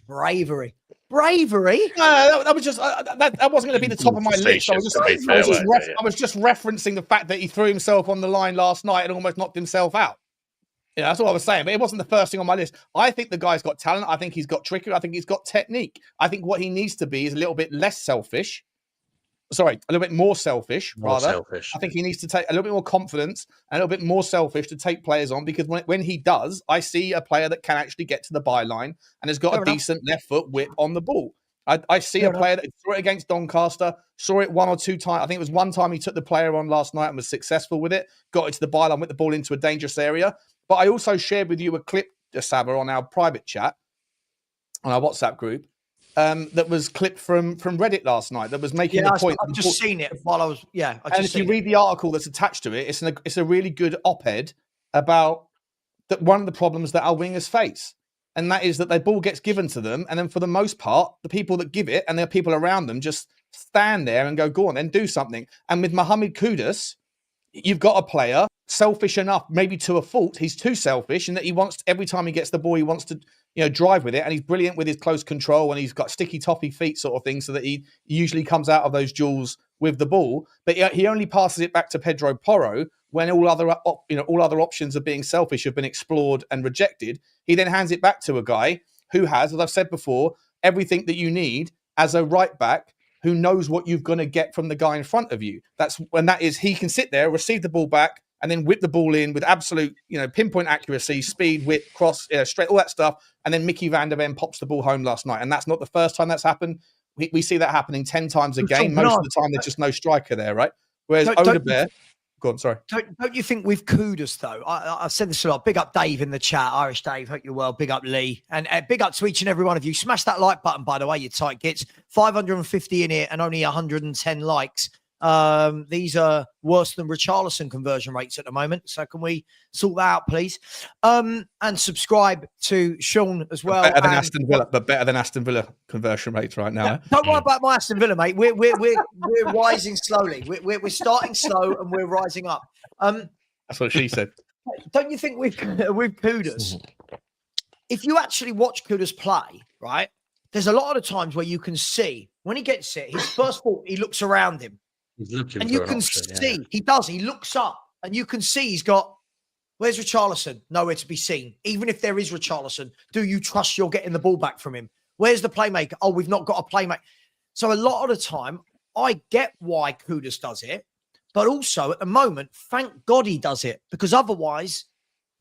bravery. Bravery? No, that was just that wasn't going to be the top of my list. I was just referencing the fact that he threw himself on the line last night and almost knocked himself out. Yeah, that's all I was saying. But it wasn't the first thing on my list. I think the guy's got talent. I think he's got trickery. I think he's got technique. I think what he needs to be is a little bit less selfish. Sorry, a little bit more selfish, rather. I think he needs to take a little bit more confidence and a little bit more selfish to take players on, because when he does, I see a player that can actually get to the byline and has got a decent left foot whip on the ball. I see a player that saw it against Doncaster, saw it 1 or 2 times. I think it was one time he took the player on last night and was successful with it, got it to the byline, with the ball into a dangerous area. But I also shared with you a clip, Savva, on our private chat, on our WhatsApp group, that was clipped from Reddit last night that was making the point. I've just seen it while I was, and if you read the article that's attached to it, it's a really good op-ed about one of the problems that our wingers face. And that is that the ball gets given to them. And then for the most part, the people that give it and their people around them just stand there and go on, then do something. And with Mohamed Kudus, you've got a player selfish enough, maybe to a fault. He's too selfish, and that he wants, every time he gets the ball, he wants to drive with it, and he's brilliant with his close control, and he's got sticky toffee feet sort of thing, so that he usually comes out of those duels with the ball. But he only passes it back to Pedro Porro when all other options of being selfish have been explored and rejected. He then hands it back to a guy who has, as I've said before, everything that you need as a right back who knows what you're going to get from the guy in front of you. That is he can sit there, receive the ball back, and then whip the ball in with absolute, pinpoint accuracy, speed, width, cross, straight, all that stuff. And then Mickey van der Ven pops the ball home last night. And that's not the first time that's happened. We see that happening 10 times a game. Most of the time, there's just no striker there, right? Whereas Odebear, Go on, sorry. Don't you think with Kudus, though, I've said this a lot, big up Dave in the chat, Irish Dave, hope you're well, big up Lee, and big up to each and every one of you. Smash that like button, by the way, you tight gits. 550 in here and only 110 likes. These are worse than Richarlison conversion rates at the moment, so can we sort that out, please? And subscribe to Sean as well. Better than Aston Villa conversion rates right now. Yeah, don't worry about my Aston Villa, mate. We're rising slowly. We're starting slow and we're rising up. That's what she said. Don't you think with Kudus, if you actually watch Kudus play, right? There's a lot of the times where you can see when he gets it, his first thought, he looks around him. He's looking And for you an can option, see, he does, he looks up and you can see he's got, where's Richarlison? Nowhere to be seen. Even if there is Richarlison, do you trust you're getting the ball back from him? Where's the playmaker? Oh, we've not got a playmaker. So a lot of the time, I get why Kudus does it, but also at the moment, thank God he does it, because otherwise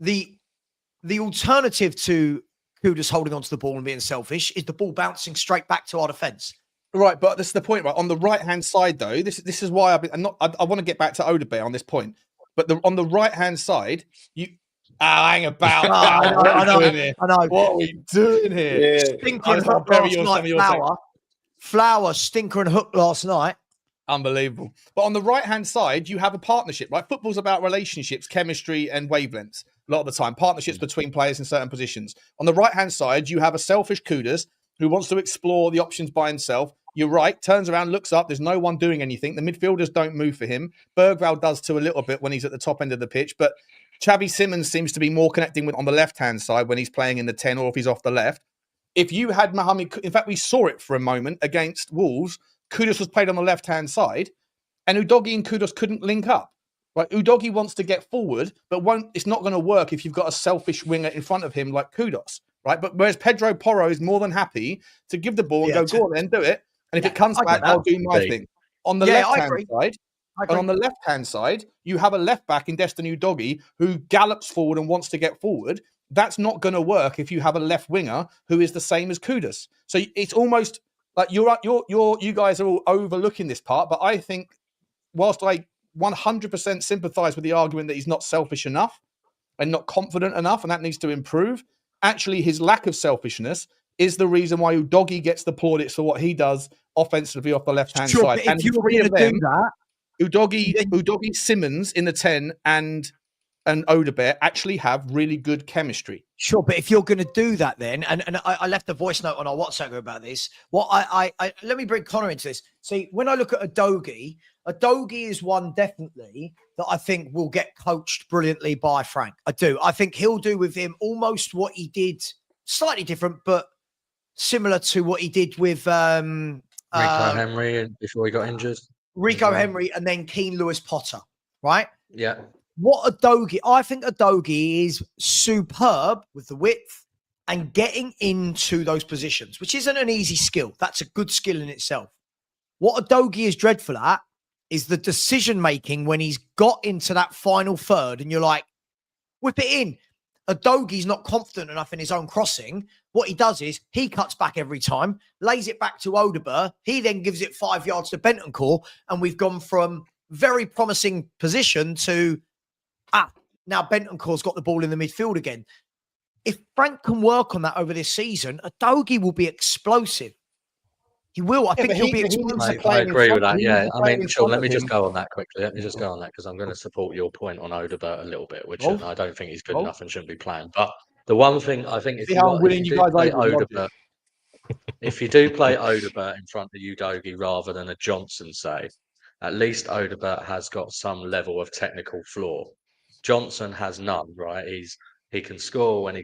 the alternative to Kudus holding onto the ball and being selfish is the ball bouncing straight back to our defence. Right, but this is the point, right? On the right-hand side, though, this is why I want to get back to Odebear on this point. But on the right-hand side, hang about. I know. What are we doing here? Yeah. Stinker and Hook last night, Flower, Stinker and Hook last night. Unbelievable. But on the right-hand side, you have a partnership, right? Football's about relationships, chemistry, and wavelengths. A lot of the time, partnerships between players in certain positions. On the right-hand side, you have a selfish Kudus who wants to explore the options by himself. You're right, turns around, looks up, there's no one doing anything. The midfielders don't move for him. Bergvall does too a little bit when he's at the top end of the pitch, but Xavi Simons seems to be more connecting with on the left-hand side when he's playing in the 10 or if he's off the left. If you had Mohamed, in fact, we saw it for a moment against Wolves, Kudus was played on the left-hand side, and Udogie and Kudus couldn't link up. Right? Udogie wants to get forward, but it's not going to work if you've got a selfish winger in front of him like Kudus. Right? But whereas Pedro Porro is more than happy to give the ball and go on then, do it. And if it comes back, I'll do my thing. On the left-hand side, and on the left-hand side, you have a left back in Destiny Udogie who gallops forward and wants to get forward. That's not going to work if you have a left winger who is the same as Kudus. So it's almost like you guys are all overlooking this part. But I think, whilst I 100% sympathise with the argument that he's not selfish enough and not confident enough, and that needs to improve, actually his lack of selfishness is the reason why Udogie gets the plaudits for what he does offensively off the left-hand side. And if you were going to do that, Udogie, Simmons in the 10 and Odebear actually have really good chemistry. Sure, but if you're going to do that then, and I left a voice note on our WhatsApp group about this, let me bring Connor into this. See, when I look at Udogie is one definitely that I think will get coached brilliantly by Frank. I do. I think he'll do with him almost what he did, slightly different, but similar to what he did with Rico Henry before he got injured. Rico Henry and then Keane Lewis Potter, right? Yeah. I think Udogie is superb with the width and getting into those positions, which isn't an easy skill. That's a good skill in itself. What Udogie is dreadful at is the decision-making when he's got into that final third and you're like, whip it in. Udogie's not confident enough in his own crossing. What he does is he cuts back every time, lays it back to Odebear. He then gives it 5 yards to Bentancur, and we've gone from very promising position to, now Bentancur's got the ball in the midfield again. If Frank can work on that over this season, Udogie will be explosive. He will. I think he'll be explosive. I agree with that. Yeah. I mean, Sean, let me just go on that quickly. Let me just go on that because I'm going to support your point on Odebear a little bit, which I don't think he's good enough and shouldn't be playing. But the one thing I think if you do play Odebear in front of Udogie rather than a Johnson, say, at least Odebear has got some level of technical flaw. Johnson has none, right? He can score when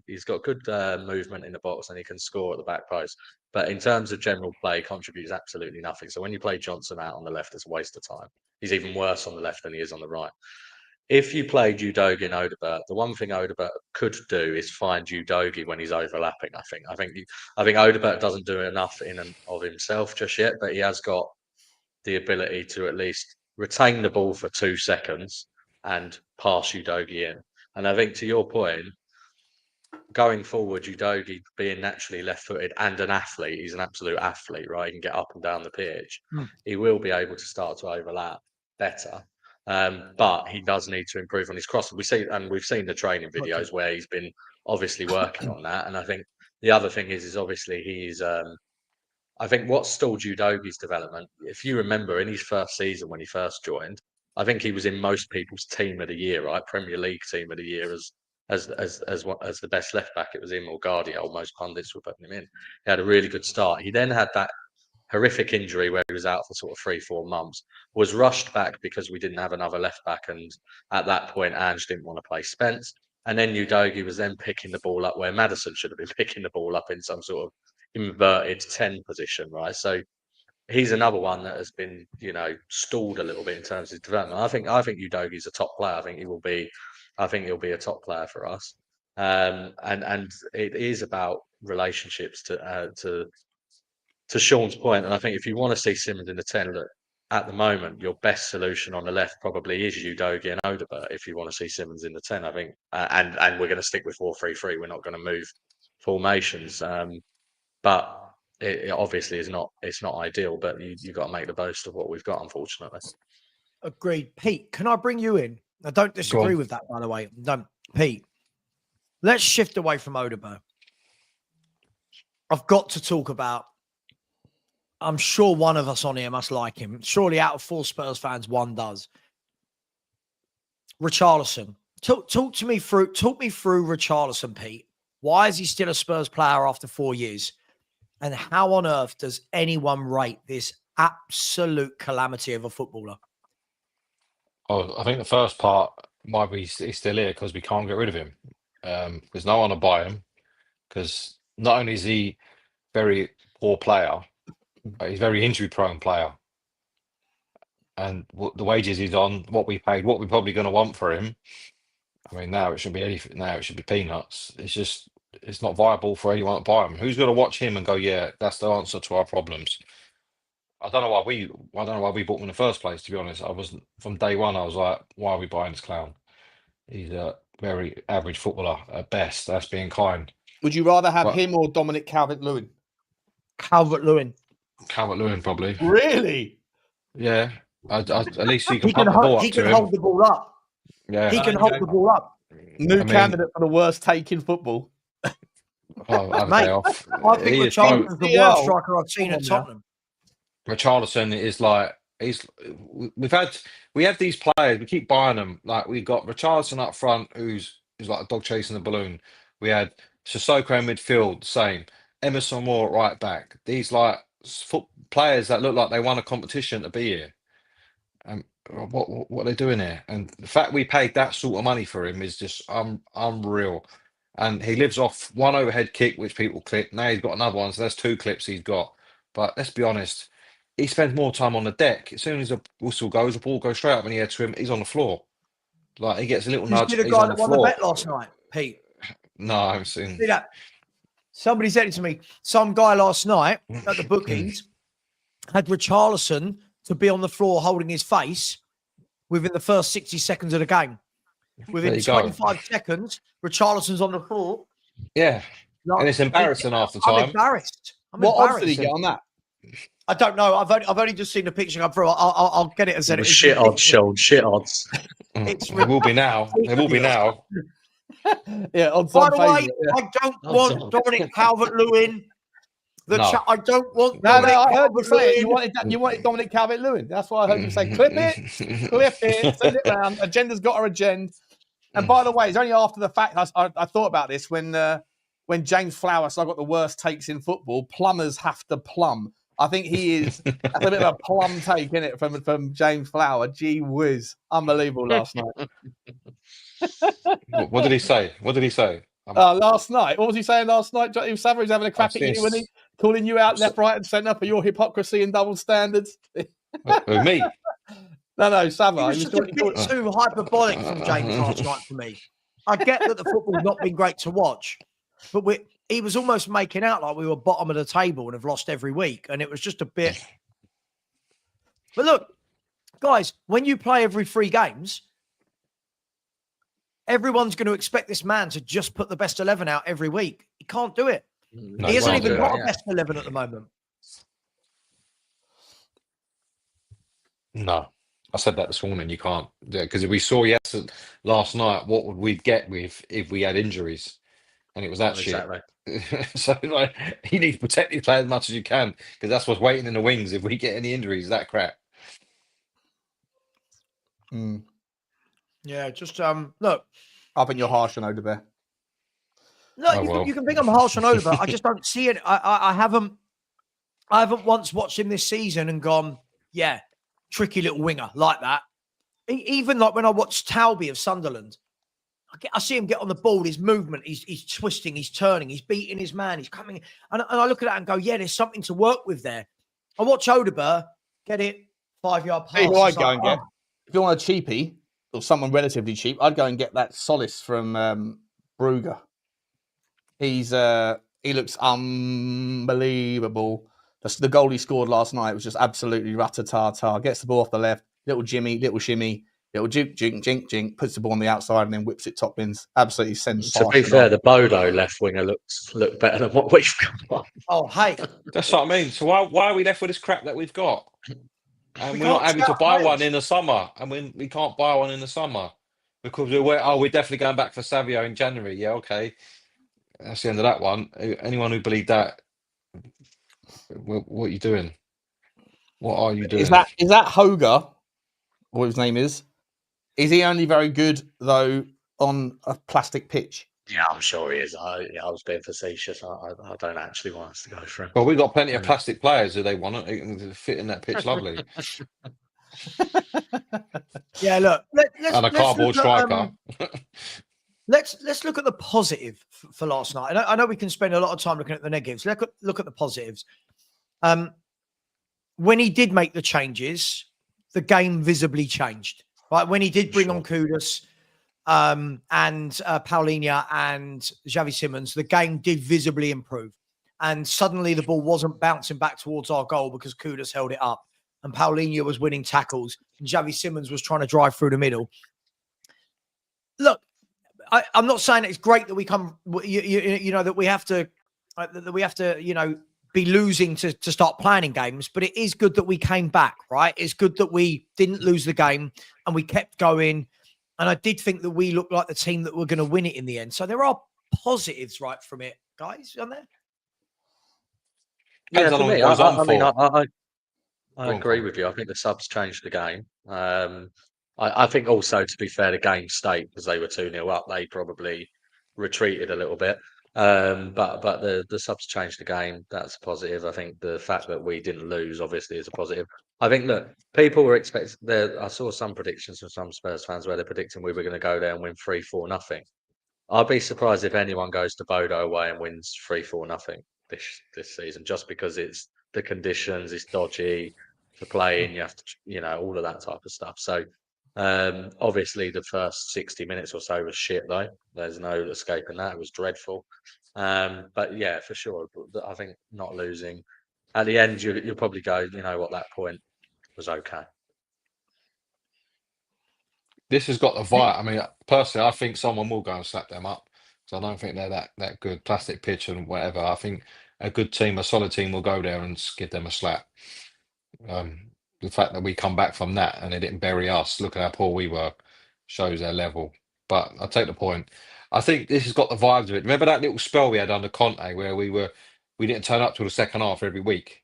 he's got good movement in the box and he can score at the back post. But in terms of general play, contributes absolutely nothing. So when you play Johnson out on the left, it's a waste of time. He's even worse on the left than he is on the right. If you played Udogie and Odebear, the one thing Odebear could do is find Udogie when he's overlapping. I think Odebear doesn't do enough in and of himself just yet, but he has got the ability to at least retain the ball for 2 seconds and pass Udogie in. And I think to your point, going forward, Udogie being naturally left-footed and an athlete, he's an absolute athlete, right? He can get up and down the pitch. He will be able to start to overlap better. But he does need to improve on his crossing. We've seen the training videos where he's been obviously working on that. And I think the other thing is obviously he's. I think what stalled Udogi's development, if you remember, in his first season when he first joined, I think he was in most people's team of the year, right? Premier League team of the year as the best left back. It was him or Guardiola. Most pundits were putting him in. He had a really good start. He then had that horrific injury where he was out for sort of 3-4 months, was rushed back because we didn't have another left back, and at that point Ange didn't want to play Spence, and then Udogi was then picking the ball up where Maddison should have been picking the ball up in some sort of inverted 10 position, right? So he's another one that has been, stalled a little bit in terms of his development. I think Udogi's a top player. I think he'll be a top player for us. And it is about relationships to Sean's point, and I think if you want to see Simmons in the 10, look, at the moment, your best solution on the left probably is Udogi and Odegaard. If you want to see Simmons in the 10, I think, and we're going to stick with 4-3-3. We're not going to move formations, but it obviously is not. It's not ideal, but you got to make the most of what we've got, unfortunately. Agreed. Pete, can I bring you in? I don't disagree with that, by the way. No, Pete, let's shift away from Odegaard. I've got to talk about. I'm sure one of us on here must like him. Surely out of 4 Spurs fans, one does. Richarlison. Talk me through Richarlison, Pete. Why is he still a Spurs player after 4 years? And how on earth does anyone rate this absolute calamity of a footballer? Oh, I think the first part might be he's still here because we can't get rid of him. There's no one to buy him because not only is he very poor player, he's a very injury-prone player, and the wages he's on, what we paid, what we're probably going to want for him. I mean, now it should be anything. Now it should be peanuts. It's not viable for anyone to buy him. Who's going to watch him and go, yeah, that's the answer to our problems? I don't know why we bought him in the first place. To be honest, from day one. I was like, why are we buying this clown? He's a very average footballer at best. That's being kind. Would you rather have him or Dominic Calvert-Lewin? Calvert-Lewin, probably. Really? Yeah. At least he can pump the ball up. He can hold the ball up. Yeah. He can hold the ball up. New candidate for the worst take in football. Oh, Mate, off. I think Richarlison's the worst striker I've seen at Tottenham. Richarlison is like we have these players, we keep buying them. Like we got Richarlison up front, who's like a dog chasing a balloon. We had Sissoko in midfield, same. Emerson Moore at right back. These like players that look like they won a competition to be here. What are they doing here? And the fact we paid that sort of money for him is just unreal. And he lives off one overhead kick, which people clip. Now he's got another one, so that's 2 clips he's got. But let's be honest, he spends more time on the deck. As soon as the whistle goes, the ball goes straight up in the air to him. He's on the floor. Like he gets a little nudge. He's the guy that won the bet last night, Pete. No, I haven't seen. See that? Somebody said it to me. Some guy last night at the bookings had Richarlison to be on the floor holding his face within the first 60 seconds of the game. Within 25 seconds, Richarlison's on the floor. Yeah. Like, and it's embarrassing half the time. I'm embarrassed. What odds did he get on that? I don't know. I've only just seen the picture come through. I'll get it and send it. Shit odds, Sean. Shit odds. It will be now. It will be now. Yeah. Odds By the way, I don't want Dominic Calvert-Lewin. I don't want. No, I heard you say it. You wanted Dominic Calvert-Lewin. That's why I heard you say, clip it, send it round. Agenda's got her agenda. And by the way, it's only after the fact I thought about this when James Flower said I got the worst takes in football. Plumbers have to plumb. I think he is that's a bit of a plum take, isn't it, from James Flower? Gee whiz, unbelievable last night. What did he say? Last night, what was he saying last night? Savva was having a crack at you, wasn't he? Calling you out left, right, and centre for your hypocrisy and double standards. Me? No, Savva. It was just a bit too hyperbolic from James last night for me. I get that the football's not been great to watch, but he was almost making out like we were bottom of the table and have lost every week, and it was just a bit. But look, guys, when you play every 3 games, everyone's going to expect this man to just put the best 11 out every week. He can't do it. No, he hasn't even got a best 11 at the moment. No. I said that this morning. You can't, because we saw last night what would we get with if we had injuries, and it was that shit. Exactly. So like, you need to protect these players as much as you can, because that's what's waiting in the wings if we get any injuries. That crap. Yeah, just look. I think you're harsh on Odebear. No, you can think I'm harsh on Odebear. I just don't see it. I haven't once watched him this season and gone, yeah, tricky little winger like that. Even like when I watched Talby of Sunderland, I see him get on the ball, his movement, he's twisting, he's turning, he's beating his man, he's coming. And I look at that and go, yeah, there's something to work with there. I watch Odebear get it 5-yard pass. Hey, who I'd go and get? If you want a cheapie or someone relatively cheap, I'd go and get that Solace from Brugge. He looks unbelievable. The goal he scored last night was just absolutely rat-a-ta-ta. Gets the ball off the left, little Jimmy, little shimmy, little jink, puts the ball on the outside and then whips it top bins. Absolutely sensational. To be fair, the Bodo left winger look better than what we've got. Oh, hey. That's what I mean. So why are we left with this crap that we've got? And we're not able to buy one in the summer. And we can't buy one in the summer because we're definitely going back for Savio in January. Yeah, okay. That's the end of that one. Anyone who believed that, what are you doing? What are you doing? Is that Hoga, what his name is? Is he only very good, though, on a plastic pitch? Yeah, I'm sure he is. I was being facetious. I don't actually want us to go for him. Well, we've got plenty of plastic players who they want to fit in that pitch lovely. Yeah, look. And a cardboard striker. Let's look at the positive for last night. I know we can spend a lot of time looking at the negatives. Let's look at the positives. When he did make the changes, the game visibly changed. Right, when he did bring on Kudus and Paulinho and Xavi Simons, the game did visibly improve. And suddenly the ball wasn't bouncing back towards our goal because Kudus held it up. And Paulinho was winning tackles. And Xavi Simons was trying to drive through the middle. Look, I'm not saying it's great that we come, that we have to, be losing to start planning games, but it is good that we came back, right? It's good that we didn't lose the game and we kept going. And I did think that we looked like the team that were going to win it in the end. So there are positives, right, from it, guys, on there. Yeah, for me, I agree with you. I think the subs changed the game. I think also, to be fair, the game state, because they were 2-0 up, they probably retreated a little bit. But the subs changed the game. That's positive. I think the fact that we didn't lose obviously is a positive. I think that people were expecting I saw some predictions from some Spurs fans where they're predicting we were going to go there and win 3-4-0. I'd be surprised if anyone goes to Bodo away and wins 3-4-0 this season, just because it's the conditions, it's dodgy to play in, you have to, all of that type of stuff. So obviously the first 60 minutes or so was shit though. There's no escaping that. It was dreadful. But yeah, for sure, I think not losing at the end, you'll probably go, that point was okay. This has got the vibe. I mean, personally, I think someone will go and slap them up. So I don't think they're that good. Plastic pitch and whatever. I think a good team, a solid team, will go there and give them a slap. The fact that we come back from that and they didn't bury us, look at how poor we were, shows their level. But I take the point. I think this has got the vibes of it. Remember that little spell we had under Conte where we didn't turn up till the second half every week,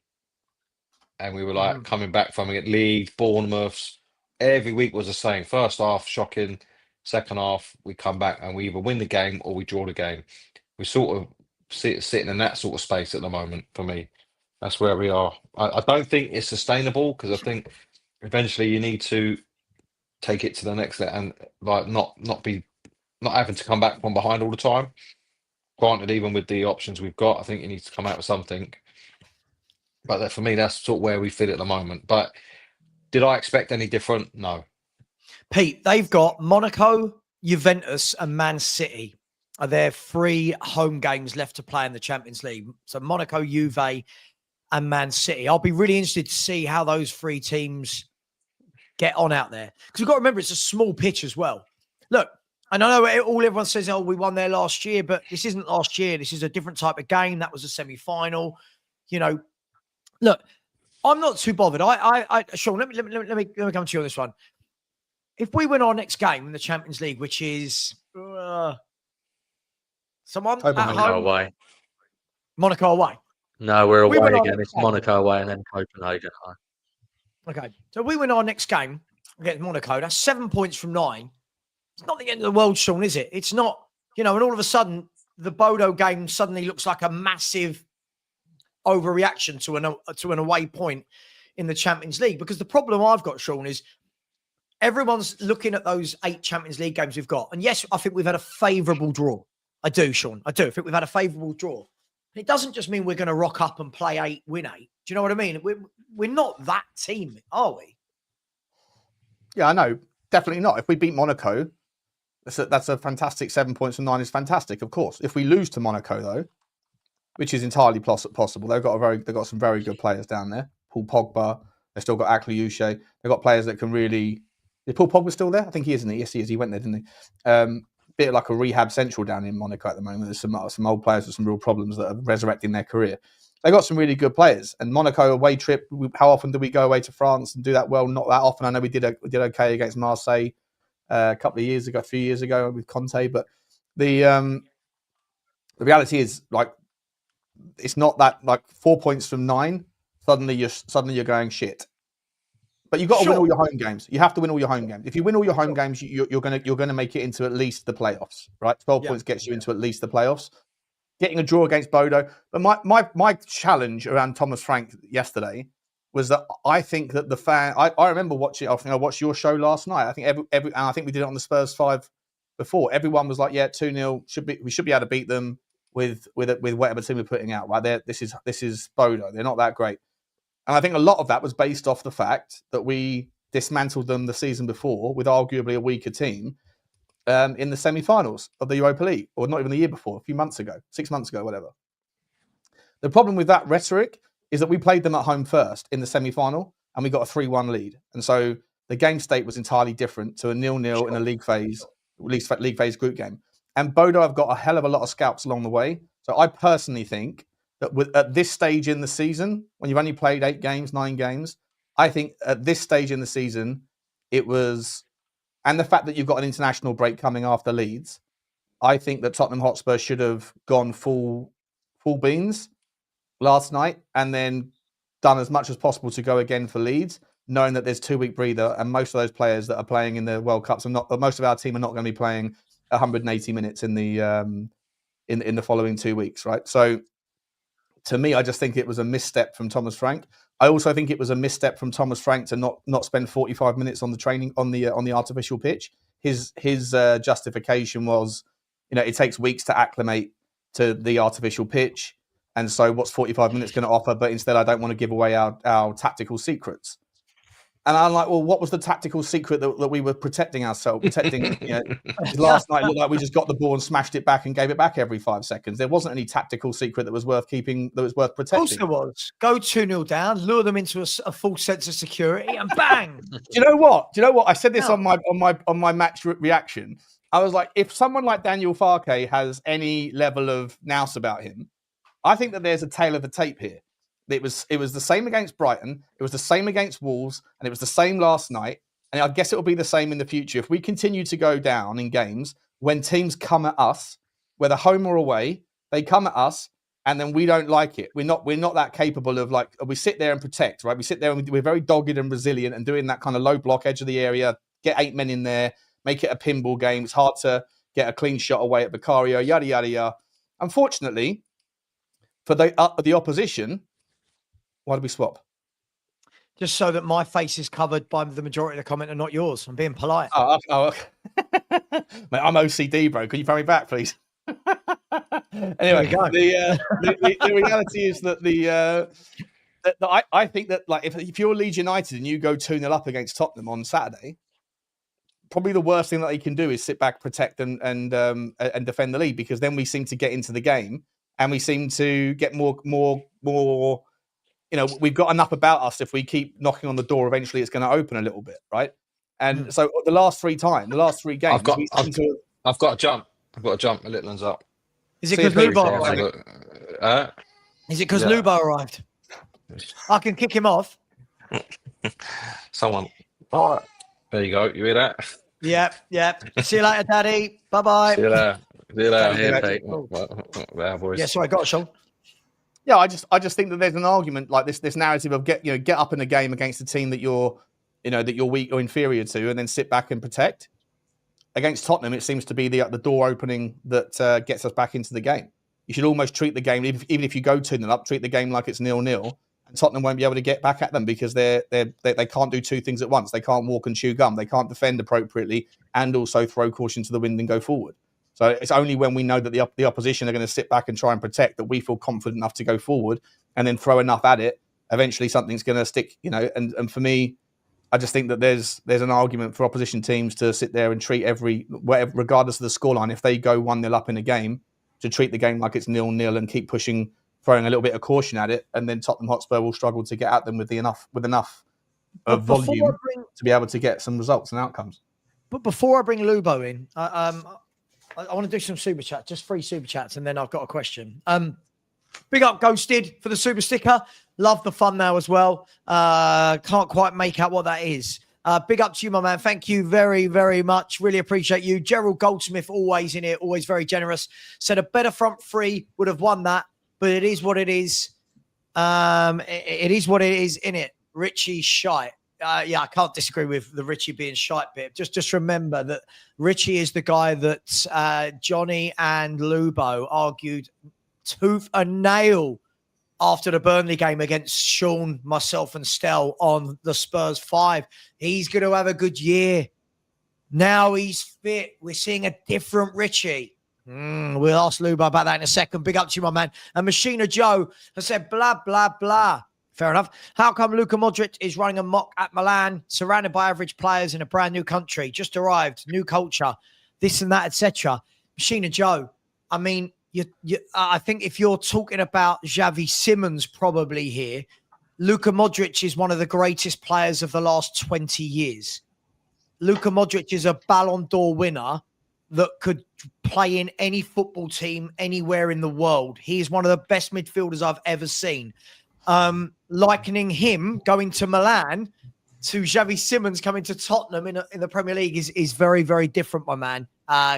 and we were like coming back from it. Leeds, Bournemouth, every week was the same. First half shocking, second half we come back and we either win the game or we draw the game. We sort of sitting in that sort of space at the moment. For me, that's where we are. I don't think it's sustainable, because I think eventually you need to take it to the next level and like not having to come back from behind all the time. Granted, even with the options we've got, I think you need to come out with something. But for me, that's sort of where we fit at the moment. But did I expect any different? No. Pete, they've got Monaco, Juventus, and Man City are their 3 home games left to play in the Champions League. So Monaco, Juve, and Man City. I'll be really interested to see how those 3 teams get on out there. Because we've got to remember, it's a small pitch as well. Look, and I know everyone says, oh, we won there last year, but this isn't last year. This is a different type of game. That was a semi-final. Look, I'm not too bothered. Sean, let me come to you on this one. If we win our next game in the Champions League, which is someone at home, away. Monaco away. No, we're away again. It's Monaco away and then Copenhagen home. Okay, so we win our next game against Monaco. That's 7 points from 9. It's not the end of the world, Sean, is it? It's not, and all of a sudden the Bodo game suddenly looks like a massive overreaction to an away point in the Champions League. Because the problem I've got, Sean, is everyone's looking at those 8 Champions League games we've got. And yes, I think we've had a favourable draw. I do, Sean. I do. I think we've had a favourable draw. It doesn't just mean we're going to rock up and play 8, win 8. Do you know what I mean? We're not that team, are we? Yeah, I know. Definitely not. If we beat Monaco, that's a fantastic 7 points from 9 is fantastic, of course. If we lose to Monaco, though, which is entirely possible, they've got some very good players down there. Paul Pogba, they've still got Akliouche. They've got players that can really. Is Paul Pogba still there? I think he is, isn't he? Yes, he is. He went there, didn't he? Bit like a rehab central down in Monaco at the moment. There's some old players with some real problems that are resurrecting their career. They got some really good players. And Monaco away trip. How often do we go away to France and do that well? Not that often. I know we did okay against Marseille a few years ago with Conte. But the reality is, like, it's not that, like, 4 points from 9. Suddenly you're going shit. But you've got to win all your home games. You have to win all your home games. If you win all your home games, you're gonna make it into at least the playoffs, right? 12 points gets you into at least the playoffs. Getting a draw against Bodo. But my challenge around Thomas Frank yesterday was that I think that the fan. I remember watching. I think I watched your show last night. I think and I think we did it on the Spurs 5 before. Everyone was like, "Yeah, 2-0 we should be able to beat them with whatever team we're putting out." Right? This is Bodo. They're not that great. And I think a lot of that was based off the fact that we dismantled them the season before with arguably a weaker team in the semi-finals of the Europa League, or not even the year before, a few months ago, 6 months ago, whatever. The problem with that rhetoric is that we played them at home first in the semi-final and we got a 3-1 lead. And so the game state was entirely different to a 0-0 in a league phase group game. And Bodo have got a hell of a lot of scouts along the way. So I personally think that at this stage in the season, when you've only played 8 games, 9 games, I think at this stage in the season, it was, and the fact that you've got an international break coming after Leeds, I think that Tottenham Hotspur should have gone full beans last night and then done as much as possible to go again for Leeds, knowing that there's 2-week breather and most of those players that are playing in the World Cups most of our team are not going to be playing 180 minutes in the following 2 weeks, right? So to me, I just think it was a misstep from Thomas Frank. I also think it was a misstep from Thomas Frank to not spend 45 minutes on the training on the artificial pitch. His justification was, it takes weeks to acclimate to the artificial pitch, and so what's 45 minutes going to offer? But instead, I don't want to give away our tactical secrets. And I'm like, well, what was the tactical secret that we were protecting ourselves? Last night it looked like we just got the ball and smashed it back and gave it back every 5 seconds. There wasn't any tactical secret that was worth keeping, that was worth protecting. Of course there was. Go 2-0 down, lure them into a false sense of security, and bang. Do you know what? I said this on my match reaction. I was like, if someone like Daniel Farke has any level of nous about him, I think that there's a tail of the tape here. It was the same against Brighton. It was the same against Wolves, and it was the same last night. And I guess it will be the same in the future. If we continue to go down in games when teams come at us, whether home or away, they come at us, and then we don't like it. We're not that capable of, like, we sit there and protect, right? We sit there and we're very dogged and resilient and doing that kind of low block edge of the area, get 8 men in there, make it a pinball game. It's hard to get a clean shot away at Vicario, yada yada yada. Unfortunately, for the opposition. Why did we swap? Just so that my face is covered by the majority of the comment and not yours. I'm being polite. Oh, okay. Mate, I'm OCD, bro. Can you throw me back, please? Anyway, the reality is that I think that, like, if you're Leeds United and you go 2-0 up against Tottenham on Saturday, probably the worst thing that they can do is sit back, protect, and defend the lead, because then we seem to get into the game and we seem to get more. We've got enough about us. If we keep knocking on the door, eventually it's going to open a little bit, right? And so the last 3 games, I've got to jump. The little one's up. Is it because Luba arrived? Is it because Luba arrived? I can kick him off. Someone. All right. There you go. You hear that? Yep. See you later, Daddy. Bye-bye. See you later. See you later. Yeah, Pete. Boys. Yeah, sorry, got it, Sean. Yeah, I just think that there's an argument like this narrative of get up in a game against a team that you're weak or inferior to, and then sit back and protect. Against Tottenham, it seems to be the door opening that gets us back into the game. You should almost treat the game, even if you go 2-0 up, treat the game like it's 0-0, and Tottenham won't be able to get back at them because they can't do two things at once. They can't walk and chew gum. They can't defend appropriately and also throw caution to the wind and go forward. So it's only when we know that the opposition are going to sit back and try and protect that we feel confident enough to go forward and then throw enough at it. Eventually, something's going to stick. And for me, I just think that there's an argument for opposition teams to sit there and treat regardless of the scoreline, if they go 1-0 up in a game, to treat the game like it's 0-0 and keep pushing, throwing a little bit of caution at it, and then Tottenham Hotspur will struggle to get at them with enough volume to be able to get some results and outcomes. But before I bring Lubo in, I want to do some super chat, just 3 super chats, and then I've got a question. Big up Ghosted for the super sticker. Love the fun now as well. Can't quite make out what that is. Big up to you, my man. Thank you very, very much. Really appreciate you. Gerald Goldsmith, always in it, always very generous. Said a better front three would have won that, but it is what it is. It is what it is, innit? Richie shite. Yeah, I can't disagree with the Richie being shite bit. Just remember that Richie is the guy that Johnny and Lubo argued tooth and nail after the Burnley game against Sean, myself, and Stell on the Spurs 5. He's going to have a good year. Now he's fit. We're seeing a different Richie. We'll ask Lubo about that in a second. Big up to you, my man. And Machina Joe has said, blah, blah, blah. Fair enough. How come Luka Modric is running amok at Milan, surrounded by average players in a brand new country, just arrived, new culture, this and that, etc.? Machina Joe, I mean, I think if you're talking about Xavi Simons probably here, Luka Modric is one of the greatest players of the last 20 years. Luka Modric is a Ballon d'Or winner that could play in any football team anywhere in the world. He is one of the best midfielders I've ever seen. Likening him going to Milan to Xavi Simons coming to Tottenham in the Premier League is very, very different, my man.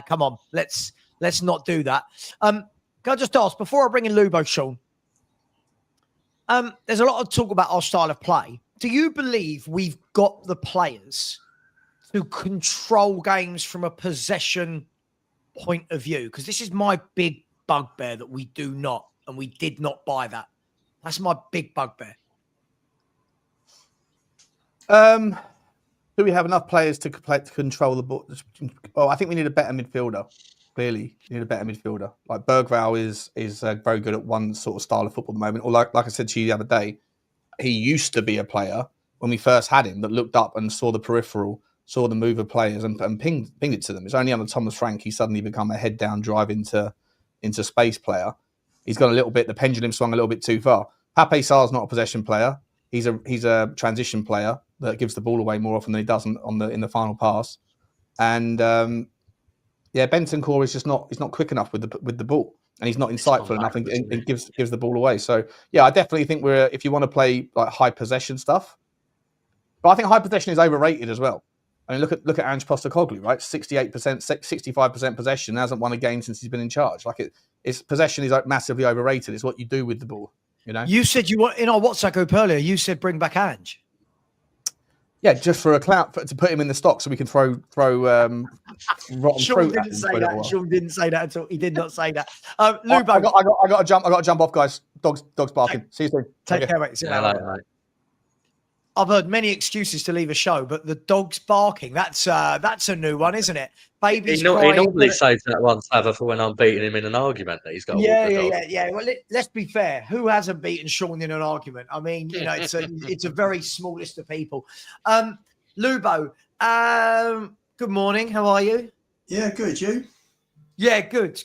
Come on, let's not do that. Can I just ask, before I bring in Lubo, Sean, there's a lot of talk about our style of play. Do you believe we've got the players to control games from a possession point of view? Because this is my big bugbear that we do not, and we did not buy that. That's my big bugbear. Do we have enough players to control the ball? Well, I think we need a better midfielder. Clearly, you need a better midfielder. Like Bergvall is very good at one sort of style of football at the moment. Or like I said to you the other day, he used to be a player when we first had him that looked up and saw the peripheral, saw the move of players and pinged it to them. It's only under Thomas Frank he's suddenly become a head down drive into space player. He's got the pendulum swung a little bit too far. Pape Sarr's not a possession player. He's a transition player that gives the ball away more often than he doesn't in the final pass. And Bentancur is just not quick enough with the ball, and he's not insightful enough and gives the ball away. So yeah, I definitely think if you want to play like high possession stuff, but I think high possession is overrated as well. I mean, look at Ange Postecoglou, right? 68%, 65% possession, hasn't won a game since he's been in charge. Like it's possession is like massively overrated. It's what you do with the ball, you know. You said in our WhatsApp group earlier, you said bring back Ange. Yeah, just for a clout to put him in the stock so we can throw rotten Sean fruit. Didn't say that. Sean didn't say that at all. He did not say that. Lubo, I got to jump off, guys. Dogs barking. See you soon. Take care, mate. Mate. I've heard many excuses to leave a show, but the dog's barking, that's a new one, isn't it? Baby's crying. He normally says that once Savva for when I'm beating him in an argument that he's got. Yeah. Well, let's be fair. Who hasn't beaten Sean in an argument? I mean, you know, it's a very small list of people. Lubo, good morning. How are you? Yeah, good. You? Yeah, good.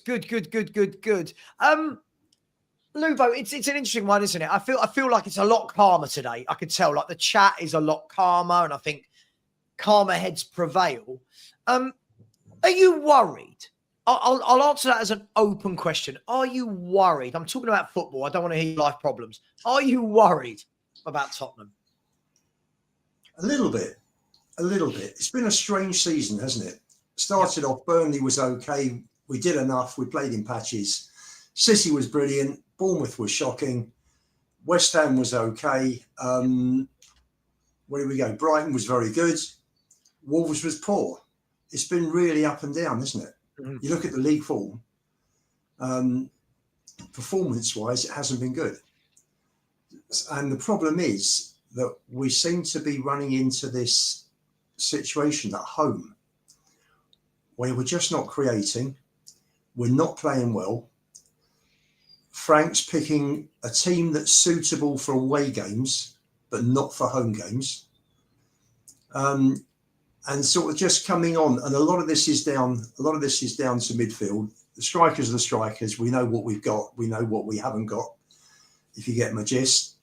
Lubo, it's an interesting one, isn't it? I feel like it's a lot calmer today. I could tell, like the chat is a lot calmer, and I think calmer heads prevail. Are you worried? I'll answer that as an open question. Are you worried? I'm talking about football. I don't want to hear life problems. Are you worried about Tottenham? A little bit. It's been a strange season, hasn't it? Started off, Burnley was okay. We did enough. We played in patches. City was brilliant. Bournemouth was shocking. West Ham was okay. Where did we go? Brighton was very good. Wolves was poor. It's been really up and down, isn't it? Mm-hmm. You look at the league form, performance-wise, it hasn't been good. And the problem is that we seem to be running into this situation at home where we're just not creating. We're not playing well. Frank's picking a team that's suitable for away games, but not for home games. And sort of just coming on, and a lot of this is down to midfield. The strikers are the strikers. We know what we've got. We know what we haven't got. If you get my gist,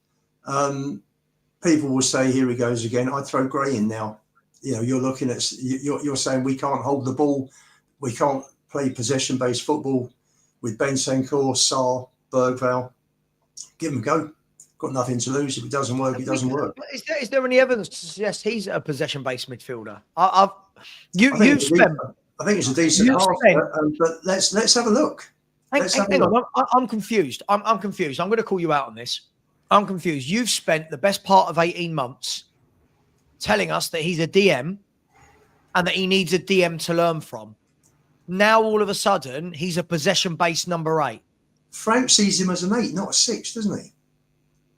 people will say, "Here he goes again." I'd throw Gray in now. You know, you're looking at, you're saying we can't hold the ball, we can't play possession-based football with Bentancur, Sarr, Bergvall. Give him a go. Got nothing to lose. If it doesn't work, it doesn't work. Is there any evidence to suggest he's a possession-based midfielder? I think it's a decent answer, but let's have a look. Hang on, I'm confused. I'm confused. I'm going to call you out on this. I'm confused. You've spent the best part of 18 months telling us that he's a DM and that he needs a DM to learn from. Now, all of a sudden, he's a possession-based number 8. Frank sees him as an 8, not a 6, doesn't he?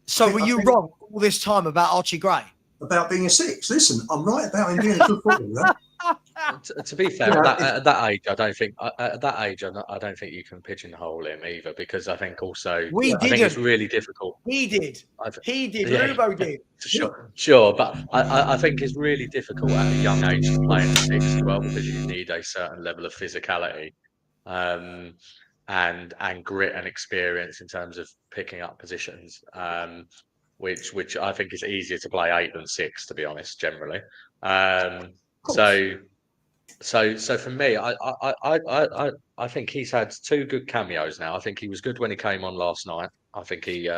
So were you wrong all this time about Archie Gray? About being a 6? Listen, I'm right about him being a good footballer. To be fair, at that age, I don't think you can pigeonhole him either, because I think also I think it's really difficult. He did. Yeah. Lubo did. Sure, but I think it's really difficult at a young age to play in a 6 as well, because you need a certain level of physicality, and grit and experience in terms of picking up positions, which I think is easier to play 8 than 6, to be honest, generally. So for me, I think he's had 2 good cameos now. I think he was good when he came on last night. I think he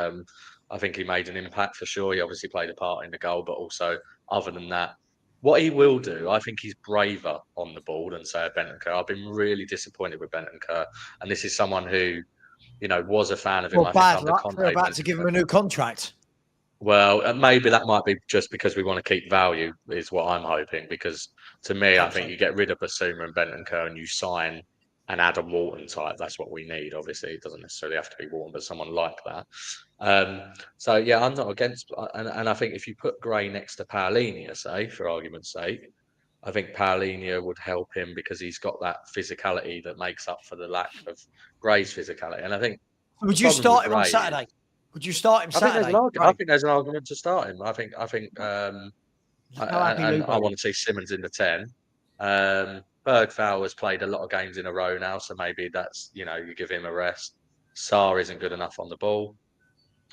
made an impact for sure. He obviously played a part in the goal, but also other than that, what he will do, I think he's braver on the ball than say Bentancur. I've been really disappointed with Bentancur, and this is someone who, you know, was a fan of him. Well, bad luck. We're about to give him a new contract. Well, maybe that might be just because we want to keep value, is what I'm hoping. Because to me, I think you get rid of Basuma and Bentancur and you sign an Adam Walton type. That's what we need. Obviously, it doesn't necessarily have to be Walton, but someone like that. So yeah, I'm not against. And I think if you put Gray next to Paulinho, say for argument's sake, I think Paulinho would help him because he's got that physicality that makes up for the lack of Gray's physicality. And I think. Would you start him on Saturday? Would you start him Saturday? I think there's an argument to start him. I want to see Simmons in the 10. Bergvall has played a lot of games in a row now, so maybe that's, you know, you give him a rest. Sarr isn't good enough on the ball,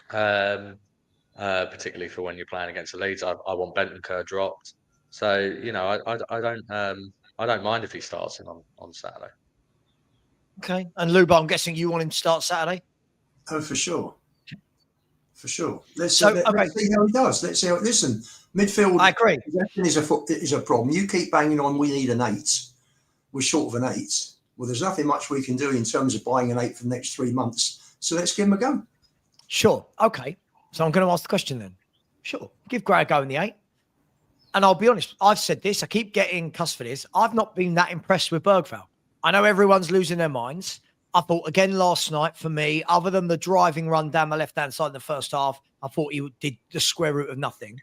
particularly for when you're playing against the Leeds. I want Bentancur dropped, so you know I don't mind if he starts him on Saturday. Okay, and Lubo, I'm guessing you want him to start Saturday. Oh, for sure. For sure. Let's see how he does. Let's see how. Listen, midfield. I agree. Is a problem. You keep banging on. We need an 8. We're short of an 8. Well, there's nothing much we can do in terms of buying an 8 for the next 3 months. So let's give him a go. Sure. Okay. So I'm going to ask the question then. Sure. Give Gray a go in the 8. And I'll be honest. I've said this. I keep getting cussed for this. I've not been that impressed with Bergvall. I know everyone's losing their minds. I thought, again, last night, for me, other than the driving run down the left-hand side in the first half, I thought he did the square root of nothing.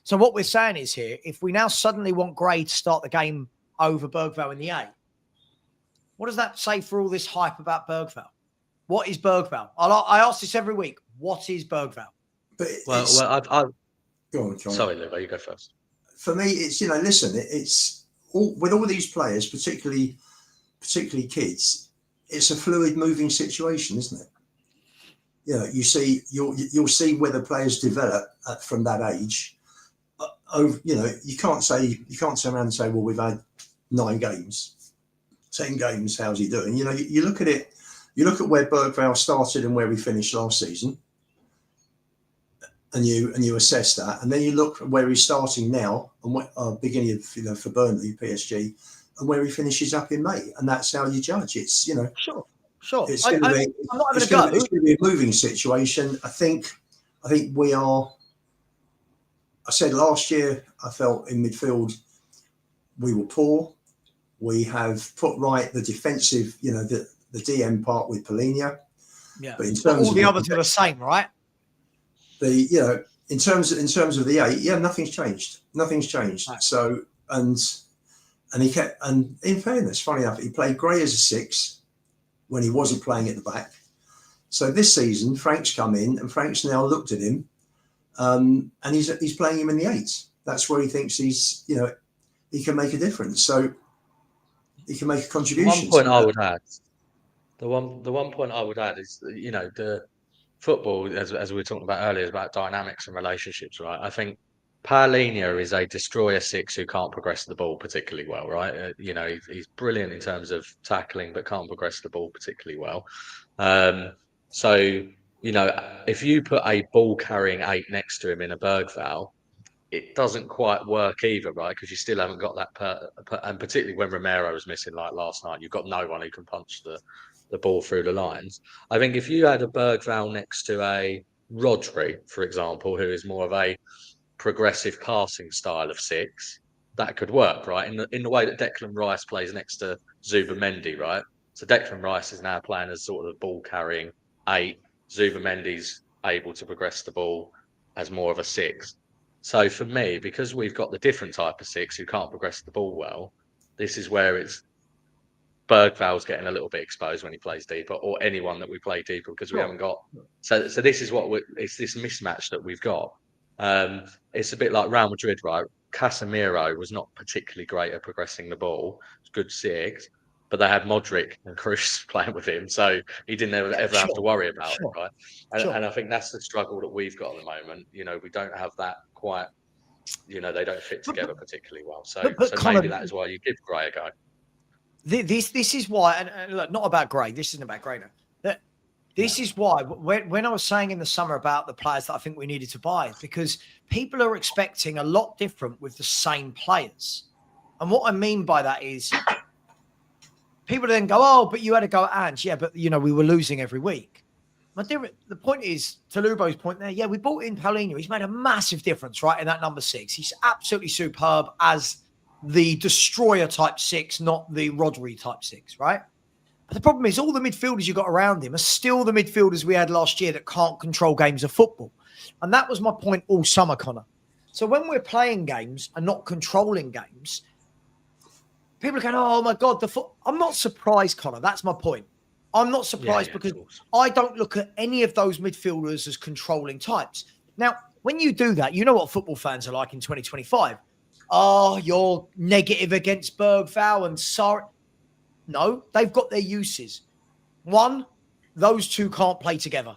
So what we're saying is here, if we now suddenly want Gray to start the game over Bergvall in the 8, what does that say for all this hype about Bergvall? What is Bergvall? I ask this every week. What is Bergvall? Go on, John. Sorry, Liv, you go first. For me, it's, you know, listen, it's all, with all these players, particularly kids, it's a fluid moving situation, isn't it? You know, you'll see whether players develop from that age. You know, you can't turn around and say, well, we've had 9 games, 10 games. How's he doing? You know, you look at it. You look at where Bergvall started and where we finished last season. and you assess that, and then you look at where he's starting now and what beginning of for Burnley, PSG, and where he finishes up in May, and that's how you judge. It's Sure. It's going to be a moving situation. I think we are. I said last year, I felt in midfield we were poor. We have put right the defensive, the DM part with Polinia. Yeah, but in terms all the others are the same, right? In terms of the 8, nothing's changed. Nothing's changed. Right. So and he kept, and in fairness, funny enough, he played Gray as a 6 when he wasn't playing at the back. So this season, Frank's come in, and Frank's now looked at him, and he's playing him in the 8. That's where he thinks he's he can make a difference. So he can make a contribution. One point I would add. The one point I would add is the football, as we were talking about earlier, is about dynamics and relationships, right? I think Paulinho is a destroyer 6 who can't progress the ball particularly well, right? He's brilliant in terms of tackling, but can't progress the ball particularly well. So if you put a ball carrying 8 next to him in a Bergvall, it doesn't quite work either, right? Because you still haven't got that, and particularly when Romero was missing, like last night, you've got no one who can punch the ball through the lines. I think if you had a Bergvall next to a Rodri, for example, who is more of a progressive passing style of 6, that could work, right? In the way that Declan Rice plays next to Zubamendi, right? So Declan Rice is now playing as sort of ball carrying 8. Zubamendi's able to progress the ball as more of a 6. So for me, because we've got the different type of 6 who can't progress the ball well, this is where it's Bergvall's getting a little bit exposed when he plays deeper, or anyone that we play deeper, because we haven't got. So this is it's this mismatch that we've got. It's a bit like Real Madrid, right? Casemiro was not particularly great at progressing the ball. It's good 6, but they had Modric and Kroos playing with him, so he didn't ever have to worry about it, right? And I think that's the struggle that we've got at the moment. We don't have that quite. They don't fit together particularly well. So maybe that is why you give Gray a go. This is why, and look, not about Gray. This isn't about Gray now. This is why when I was saying in the summer about the players that I think we needed to buy, because people are expecting a lot different with the same players. And what I mean by that is people then go, oh, but you had to go at Ange. Yeah, but, we were losing every week. The point is, to Lubo's point there, we bought in Paulinho. He's made a massive difference, right, in that number 6. He's absolutely superb as the destroyer type 6, not the Rodri type 6, right? But the problem is all the midfielders you got around him are still the midfielders we had last year that can't control games of football. And that was my point all summer, Connor. So when we're playing games and not controlling games, people are going, oh, my God, I'm not surprised, Connor. That's my point. I'm not surprised because I don't look at any of those midfielders as controlling types. Now, when you do that, you know what football fans are like in 2025. Oh, you're negative against Bergvall and Sarr. No, they've got their uses. One, those two can't play together.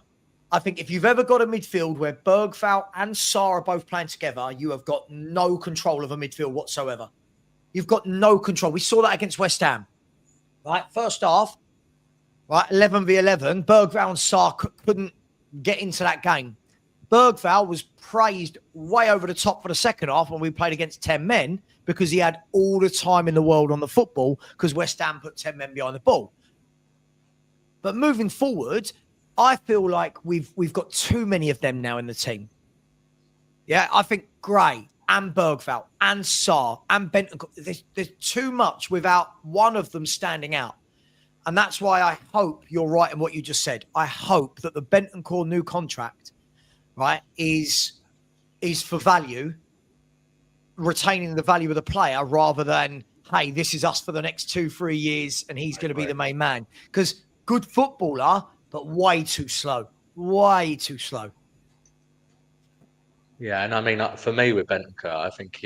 I think if you've ever got a midfield where Bergvall and Sarr are both playing together, you have got no control of a midfield whatsoever. You've got no control. We saw that against West Ham. Right? First half, right, 11v11, Bergvall and Sarr couldn't get into that game. Bergvall was praised way over the top for the second half when we played against 10 men because he had all the time in the world on the football because West Ham put 10 men behind the ball. But moving forward, I feel like we've got too many of them now in the team. Yeah, I think Gray and Bergvall and Sarr and Bentancur, there's too much without one of them standing out. And that's why I hope you're right in what you just said. I hope that the Bentancur new contract, right, is for value, retaining the value of the player rather than, hey, this is us for the next 2-3 years and he's going to be the main man. Because good footballer, but way too slow. Way too slow. Yeah, and I mean, for me with Bentancur, I think,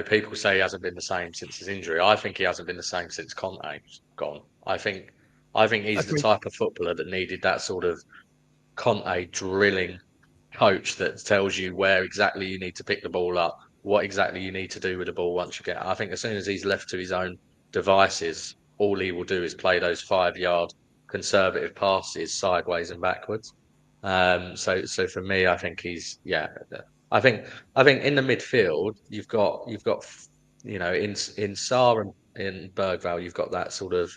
people say he hasn't been the same since his injury. I think he hasn't been the same since Conte's gone. I think he's the type of footballer that needed that sort of Conte drilling coach that tells you where exactly you need to pick the ball up, what exactly you need to do with the ball once you get it. I think as soon as he's left to his own devices, all he will do is play those 5-yard conservative passes sideways and backwards. So for me, I think he's I think in the midfield you've got in Sarr and in Bergvall you've got that sort of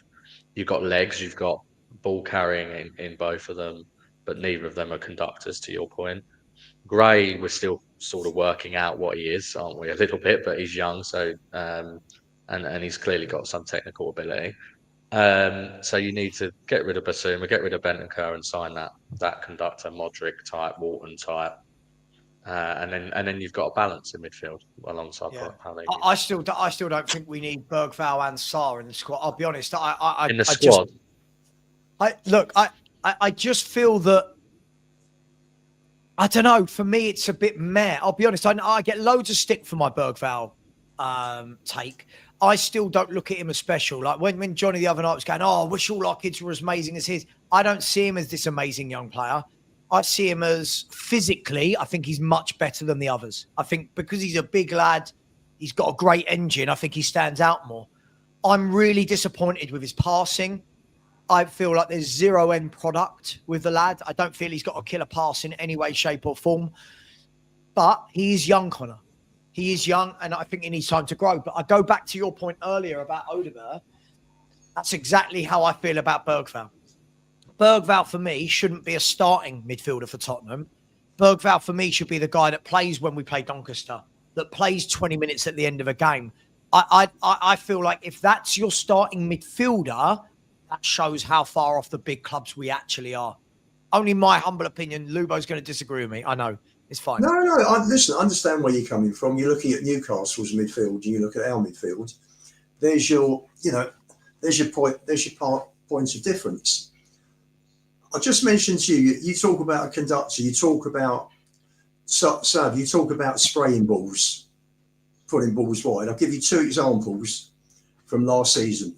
you've got legs, you've got ball carrying in both of them, but neither of them are conductors. To your point, Gray, we're still sort of working out what he is, aren't we? A little bit, but he's young, so and he's clearly got some technical ability. So you need to get rid of Basuma, get rid of Bentancur, and sign that conductor, Modric type, Walton type, and then you've got a balance in midfield alongside. I still don't think we need Bergvall and Sarr in the squad. I'll be honest. In the squad. I just feel that. I don't know. For me, it's a bit meh. I'll be honest. I get loads of stick for my Bergvall take. I still don't look at him as special. Like when Johnny the other night was going, "Oh, I wish all our kids were as amazing as his." I don't see him as this amazing young player. I see him as physically, I think he's much better than the others. I think because he's a big lad, he's got a great engine. I think he stands out more. I'm really disappointed with his passing. I feel like there's zero end product with the lad. I don't feel he's got a killer pass in any way, shape or form. But he is young, Connor. He is young, and I think he needs time to grow. But I go back to your point earlier about Odegaard. That's exactly how I feel about Bergvall. Bergvall, for me, shouldn't be a starting midfielder for Tottenham. Bergvall, for me, should be the guy that plays when we play Doncaster, that plays 20 minutes at the end of a game. I feel like if that's your starting midfielder, that shows how far off the big clubs we actually are. Only my humble opinion. Lubo's going to disagree with me. I know. It's fine. No. Listen, I understand where you're coming from. You're looking at Newcastle's midfield. You look at our midfield. There's your points of difference. I just mentioned to you. You talk about a conductor. You talk about Sav. You talk about spraying balls, putting balls wide. I'll give you two examples from last season.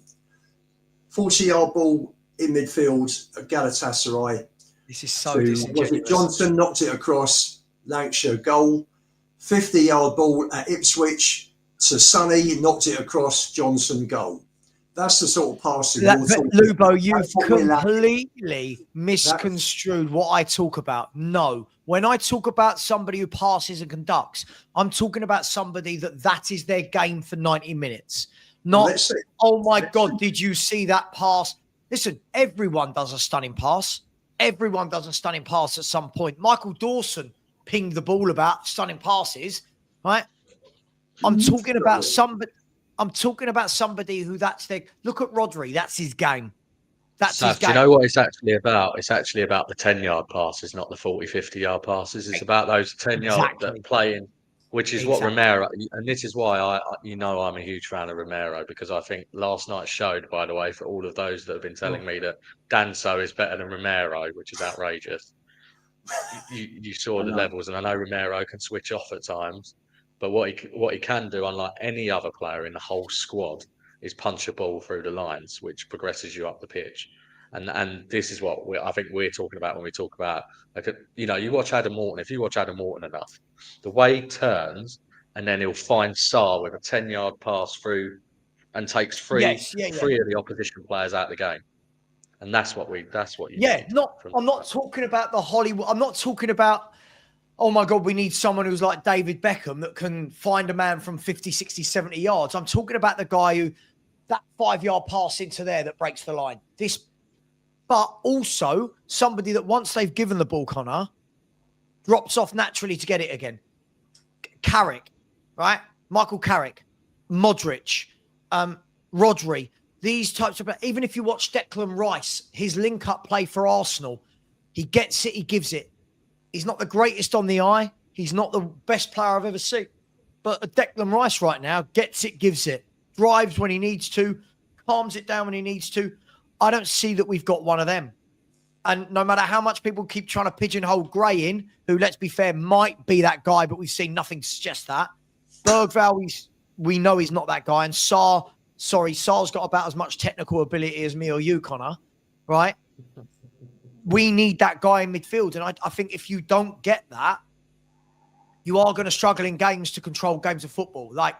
40-yard ball in midfield at Galatasaray. This is so disingenuous. Johnson knocked it across, Lancashire goal. 50-yard ball at Ipswich to Sonny, knocked it across, Johnson goal. That's the sort of passing. Lubo, you've completely misconstrued what I talk about. No. When I talk about somebody who passes and conducts, I'm talking about somebody that is their game for 90 minutes. Not, oh my God, did you see that pass? Listen, everyone does a stunning pass. Everyone does a stunning pass at some point. Michael Dawson pinged the ball about stunning passes, right? I'm talking about somebody who that's their... Look at Rodri. That's his game. That's his game. Do you know what it's actually about? It's actually about the 10-yard passes, not the 40, 50-yard passes. It's about those 10-yard that play in. Which is what Romero, and this is why I'm a huge fan of Romero, because I think last night showed, by the way, for all of those that have been telling me that Danso is better than Romero, which is outrageous. You saw the levels, and I know Romero can switch off at times, but what he can do, unlike any other player in the whole squad, is punch a ball through the lines, which progresses you up the pitch. And this is what I think we're talking about when we talk about, you watch Adam Morton. If you watch Adam Morton enough, the way he turns and then he'll find Sarr with a 10-yard pass through and takes three of the opposition players out of the game. And that's what you need. I'm not talking about the Hollywood. I'm not talking about, oh my God, we need someone who's like David Beckham that can find a man from 50, 60, 70 yards. I'm talking about the guy who, that 5-yard pass into there that breaks the line. But also somebody that once they've given the ball, Connor, drops off naturally to get it again. Carrick, right? Michael Carrick, Modric, Rodri, these types of... Even if you watch Declan Rice, his link-up play for Arsenal, he gets it, he gives it. He's not the greatest on the eye. He's not the best player I've ever seen. But Declan Rice right now gets it, gives it. Drives when he needs to, calms it down when he needs to. I don't see that we've got one of them. And no matter how much people keep trying to pigeonhole Gray in, who, let's be fair, might be that guy, but we've seen nothing to suggest that. Bergvall, we know he's not that guy. And Sarr's got about as much technical ability as me or you, Connor, right? We need that guy in midfield. And I think if you don't get that, you are going to struggle in games to control games of football. Like,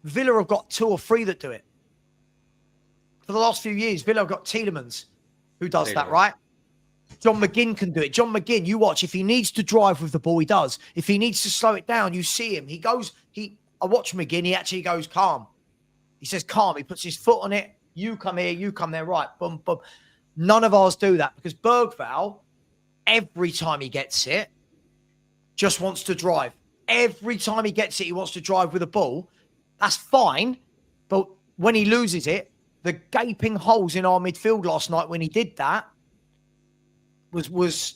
Villa have got 2 or 3 that do it. For the last few years, Villa have got Tielemans, who does that, right? John McGinn can do it. John McGinn, you watch. If he needs to drive with the ball, he does. If he needs to slow it down, you see him. I watch McGinn. He actually goes calm. He says calm. He puts his foot on it. You come here. You come there. Right. Boom, boom. None of ours do that because Bergvall, every time he gets it, just wants to drive. Every time he gets it, he wants to drive with a ball. That's fine. But when he loses it, the gaping holes in our midfield last night when he did that was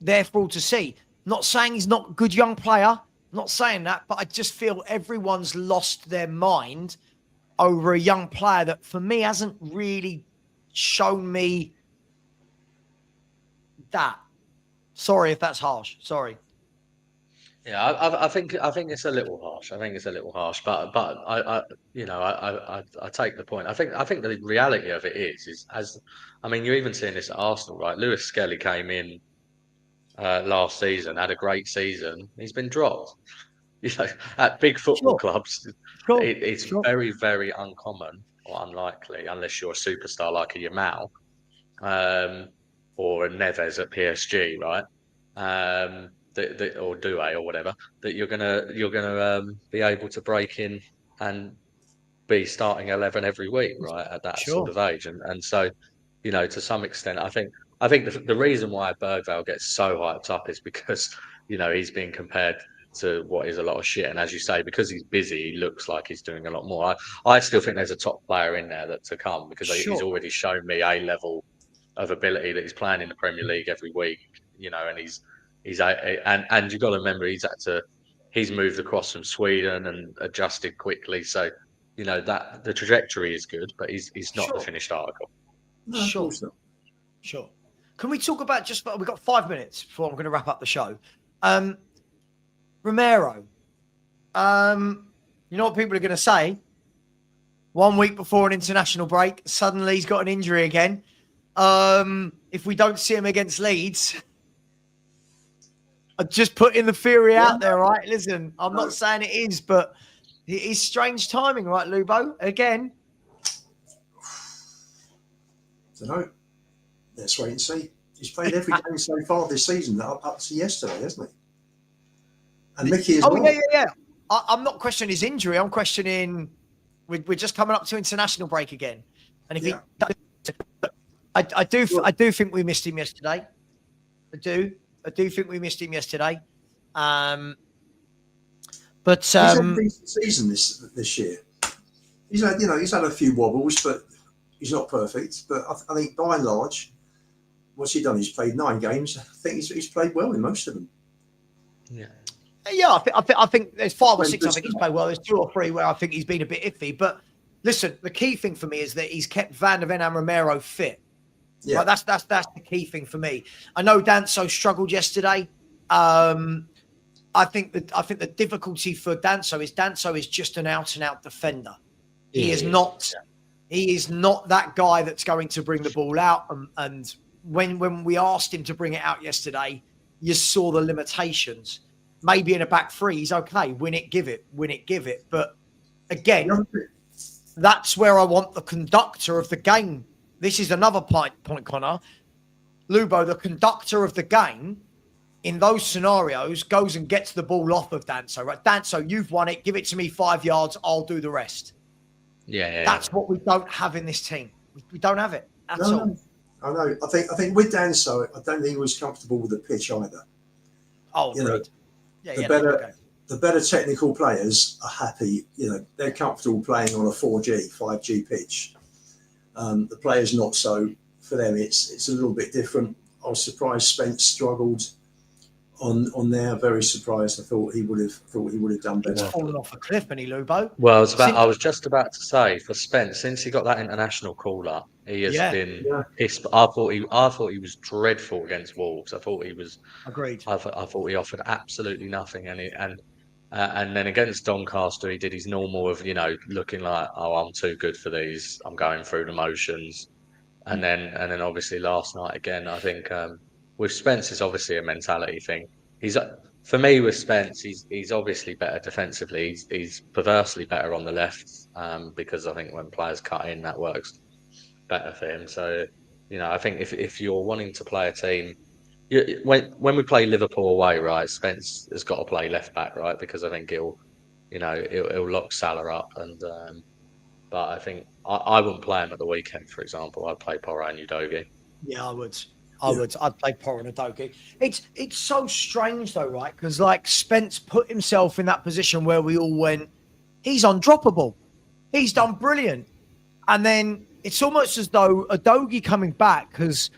there for all to see. Not saying he's not a good young player. Not saying that, but I just feel everyone's lost their mind over a young player that, for me, hasn't really shown me that. Sorry if that's harsh. Sorry. Yeah, I think it's a little harsh. I think it's a little harsh, but I take the point. I think the reality of it is I mean, you're even seeing this at Arsenal, right? Lewis Skelly came in last season, had a great season. He's been dropped. At big football clubs, it's very, very uncommon or unlikely, unless you're a superstar like a Yamal or a Neves at PSG, right? Or Doué or whatever, that you're gonna be able to break in and be starting 11 every week, right? At that sort of age, and so, to some extent, I think the reason why Bergvall gets so hyped up is because he's being compared to what is a lot of shit, and as you say, because he's busy, he looks like he's doing a lot more. I still think there's a top player in there to come because he's already shown me a level of ability that he's playing in the Premier League every week, and he's you've got to remember he's moved across from Sweden and adjusted quickly, so that the trajectory is good, but he's not the finished article. No, Sure. Can we talk about we've got 5 minutes before I'm going to wrap up the show. Romero. You know what people are going to say? 1 week before an international break, suddenly he's got an injury again. If we don't see him against Leeds, I'm just putting the theory out there, right? Listen, I'm not saying it is, but it is strange timing, right, Lubo? Again. I don't know. Let's wait and see. He's played every game so far this season, up to yesterday, hasn't he? And Mickey as well. Yeah. I'm not questioning his injury. I'm questioning we're just coming up to international break again, and if I do think we missed him yesterday. I do think we missed him yesterday. But he's had a decent season this year. He's had a few wobbles, but he's not perfect. But I think by and large, what's he done? He's played 9 games. I think he's played well in most of them. Yeah, I think there's 5 or 6. I think he's played well. There's 2 or 3 where I think he's been a bit iffy. But listen, the key thing for me is that he's kept Van der Ven and Romero fit. Yeah, right, that's the key thing for me. I know Danso struggled yesterday. I think the difficulty for Danso is just an out and out defender. He is not that guy that's going to bring the ball out. And when we asked him to bring it out yesterday, you saw the limitations. Maybe in a back 3, he's okay. Win it, give it. But again, that's where I want the conductor of the game. This is another point, Connor. Lubo, the conductor of the game in those scenarios goes and gets the ball off of Danso. Right, Danso, you've won it. Give it to me 5 yards. I'll do the rest. Yeah. That's what we don't have in this team. We don't have it at all. I know. I think with Danso, I don't think he was comfortable with the pitch either. Oh, right. The better technical players are happy. They're comfortable playing on a 4G, 5G pitch. The players not so. For them, it's a little bit different. I was surprised Spence struggled on there. Very surprised. I thought he would have done better. He's fallen off a cliff, and he Lubo. Well, I was just about to say, for Spence, since he got that international call up, he has been pissed. I thought he was dreadful against Wolves. I thought he was agreed. I thought he offered absolutely nothing, and then against Doncaster, he did his normal of looking like, oh, I'm too good for these. I'm going through the motions, and then obviously last night again. I think with Spence, it's obviously a mentality thing. For me, with Spence, he's obviously better defensively. He's perversely better on the left because I think when players cut in, that works better for him. So I think if you're wanting to play a team, when we play Liverpool away, right, Spence has got to play left back, right, because I think he'll lock Salah up, and but I think I wouldn't play him at the weekend, for example. I'd play Porro and Udogie. Yeah, I would. I'd play Porro and Udogie. It's so strange though, right? Because like Spence put himself in that position where we all went, he's undroppable. He's done brilliant. And then it's almost as though Udogie coming back has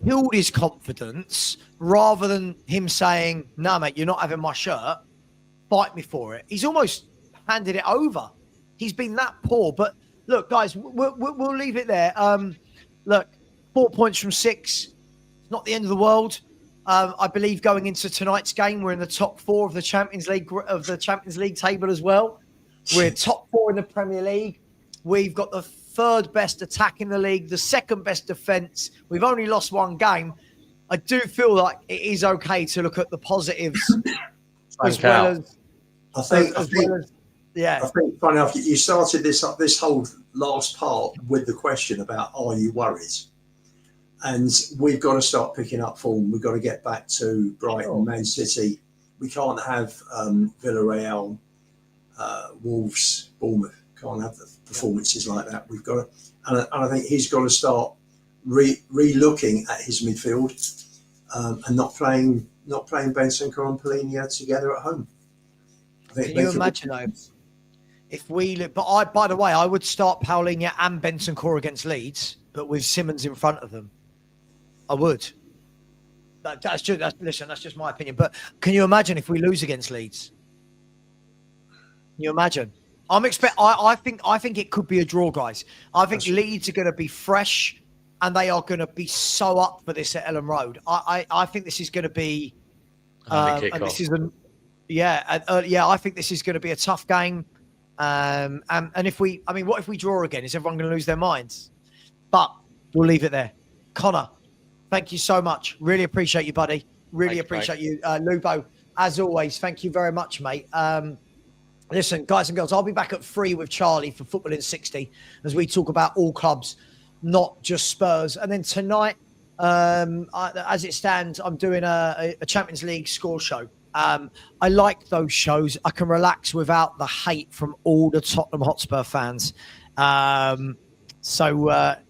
killed his confidence rather than him saying, "No, mate, you're not having my shirt. Fight me for it." He's almost handed it over. He's been that poor. But look, guys, we'll leave it there. Look, 4 points from 6. It's not the end of the world. I believe going into tonight's game, we're in the top 4 of the Champions League table as well. We're top 4 in the Premier League. We've got the 3rd best attack in the league, the 2nd best defence. We've only lost 1 game. I do feel like it is okay to look at the positives as well as. I think, funny enough, you started this whole last part with the question about are you worried? And we've got to start picking up form. We've got to get back to Brighton, Man City. We can't have Villarreal, Wolves, Bournemouth. Can't have the performances like that. We've got to, and I think he's got to start re-looking at his midfield and not playing Bentancur and Polina together at home. Can you imagine though? If we look, by the way, I would start Paulinho and Bentancur against Leeds, but with Simmons in front of them. I would. That's just my opinion. But can you imagine if we lose against Leeds? Can you imagine? I think it could be a draw, guys. I think Leeds are going to be fresh, and they are going to be so up for this at Ellen Road. I think this is going to be. And this is I think this is going to be a tough game. And what if we draw again? Is everyone going to lose their minds? But we'll leave it there. Connor, thank you so much. Really appreciate you, buddy. Really appreciate you. Lubo, as always, thank you very much, mate. Listen, guys and girls, I'll be back at 3 with Charlie for Football in 60 as we talk about all clubs, not just Spurs. And then tonight, as it stands, I'm doing a Champions League score show. I like those shows. I can relax without the hate from all the Tottenham Hotspur fans.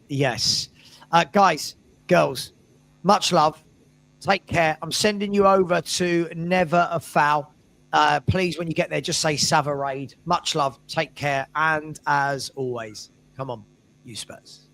Yes. Guys, girls, much love. Take care. I'm sending you over to Never a Foul. Please, when you get there, just say Savva Raid. Much love. Take care. And as always, come on, you Spurs.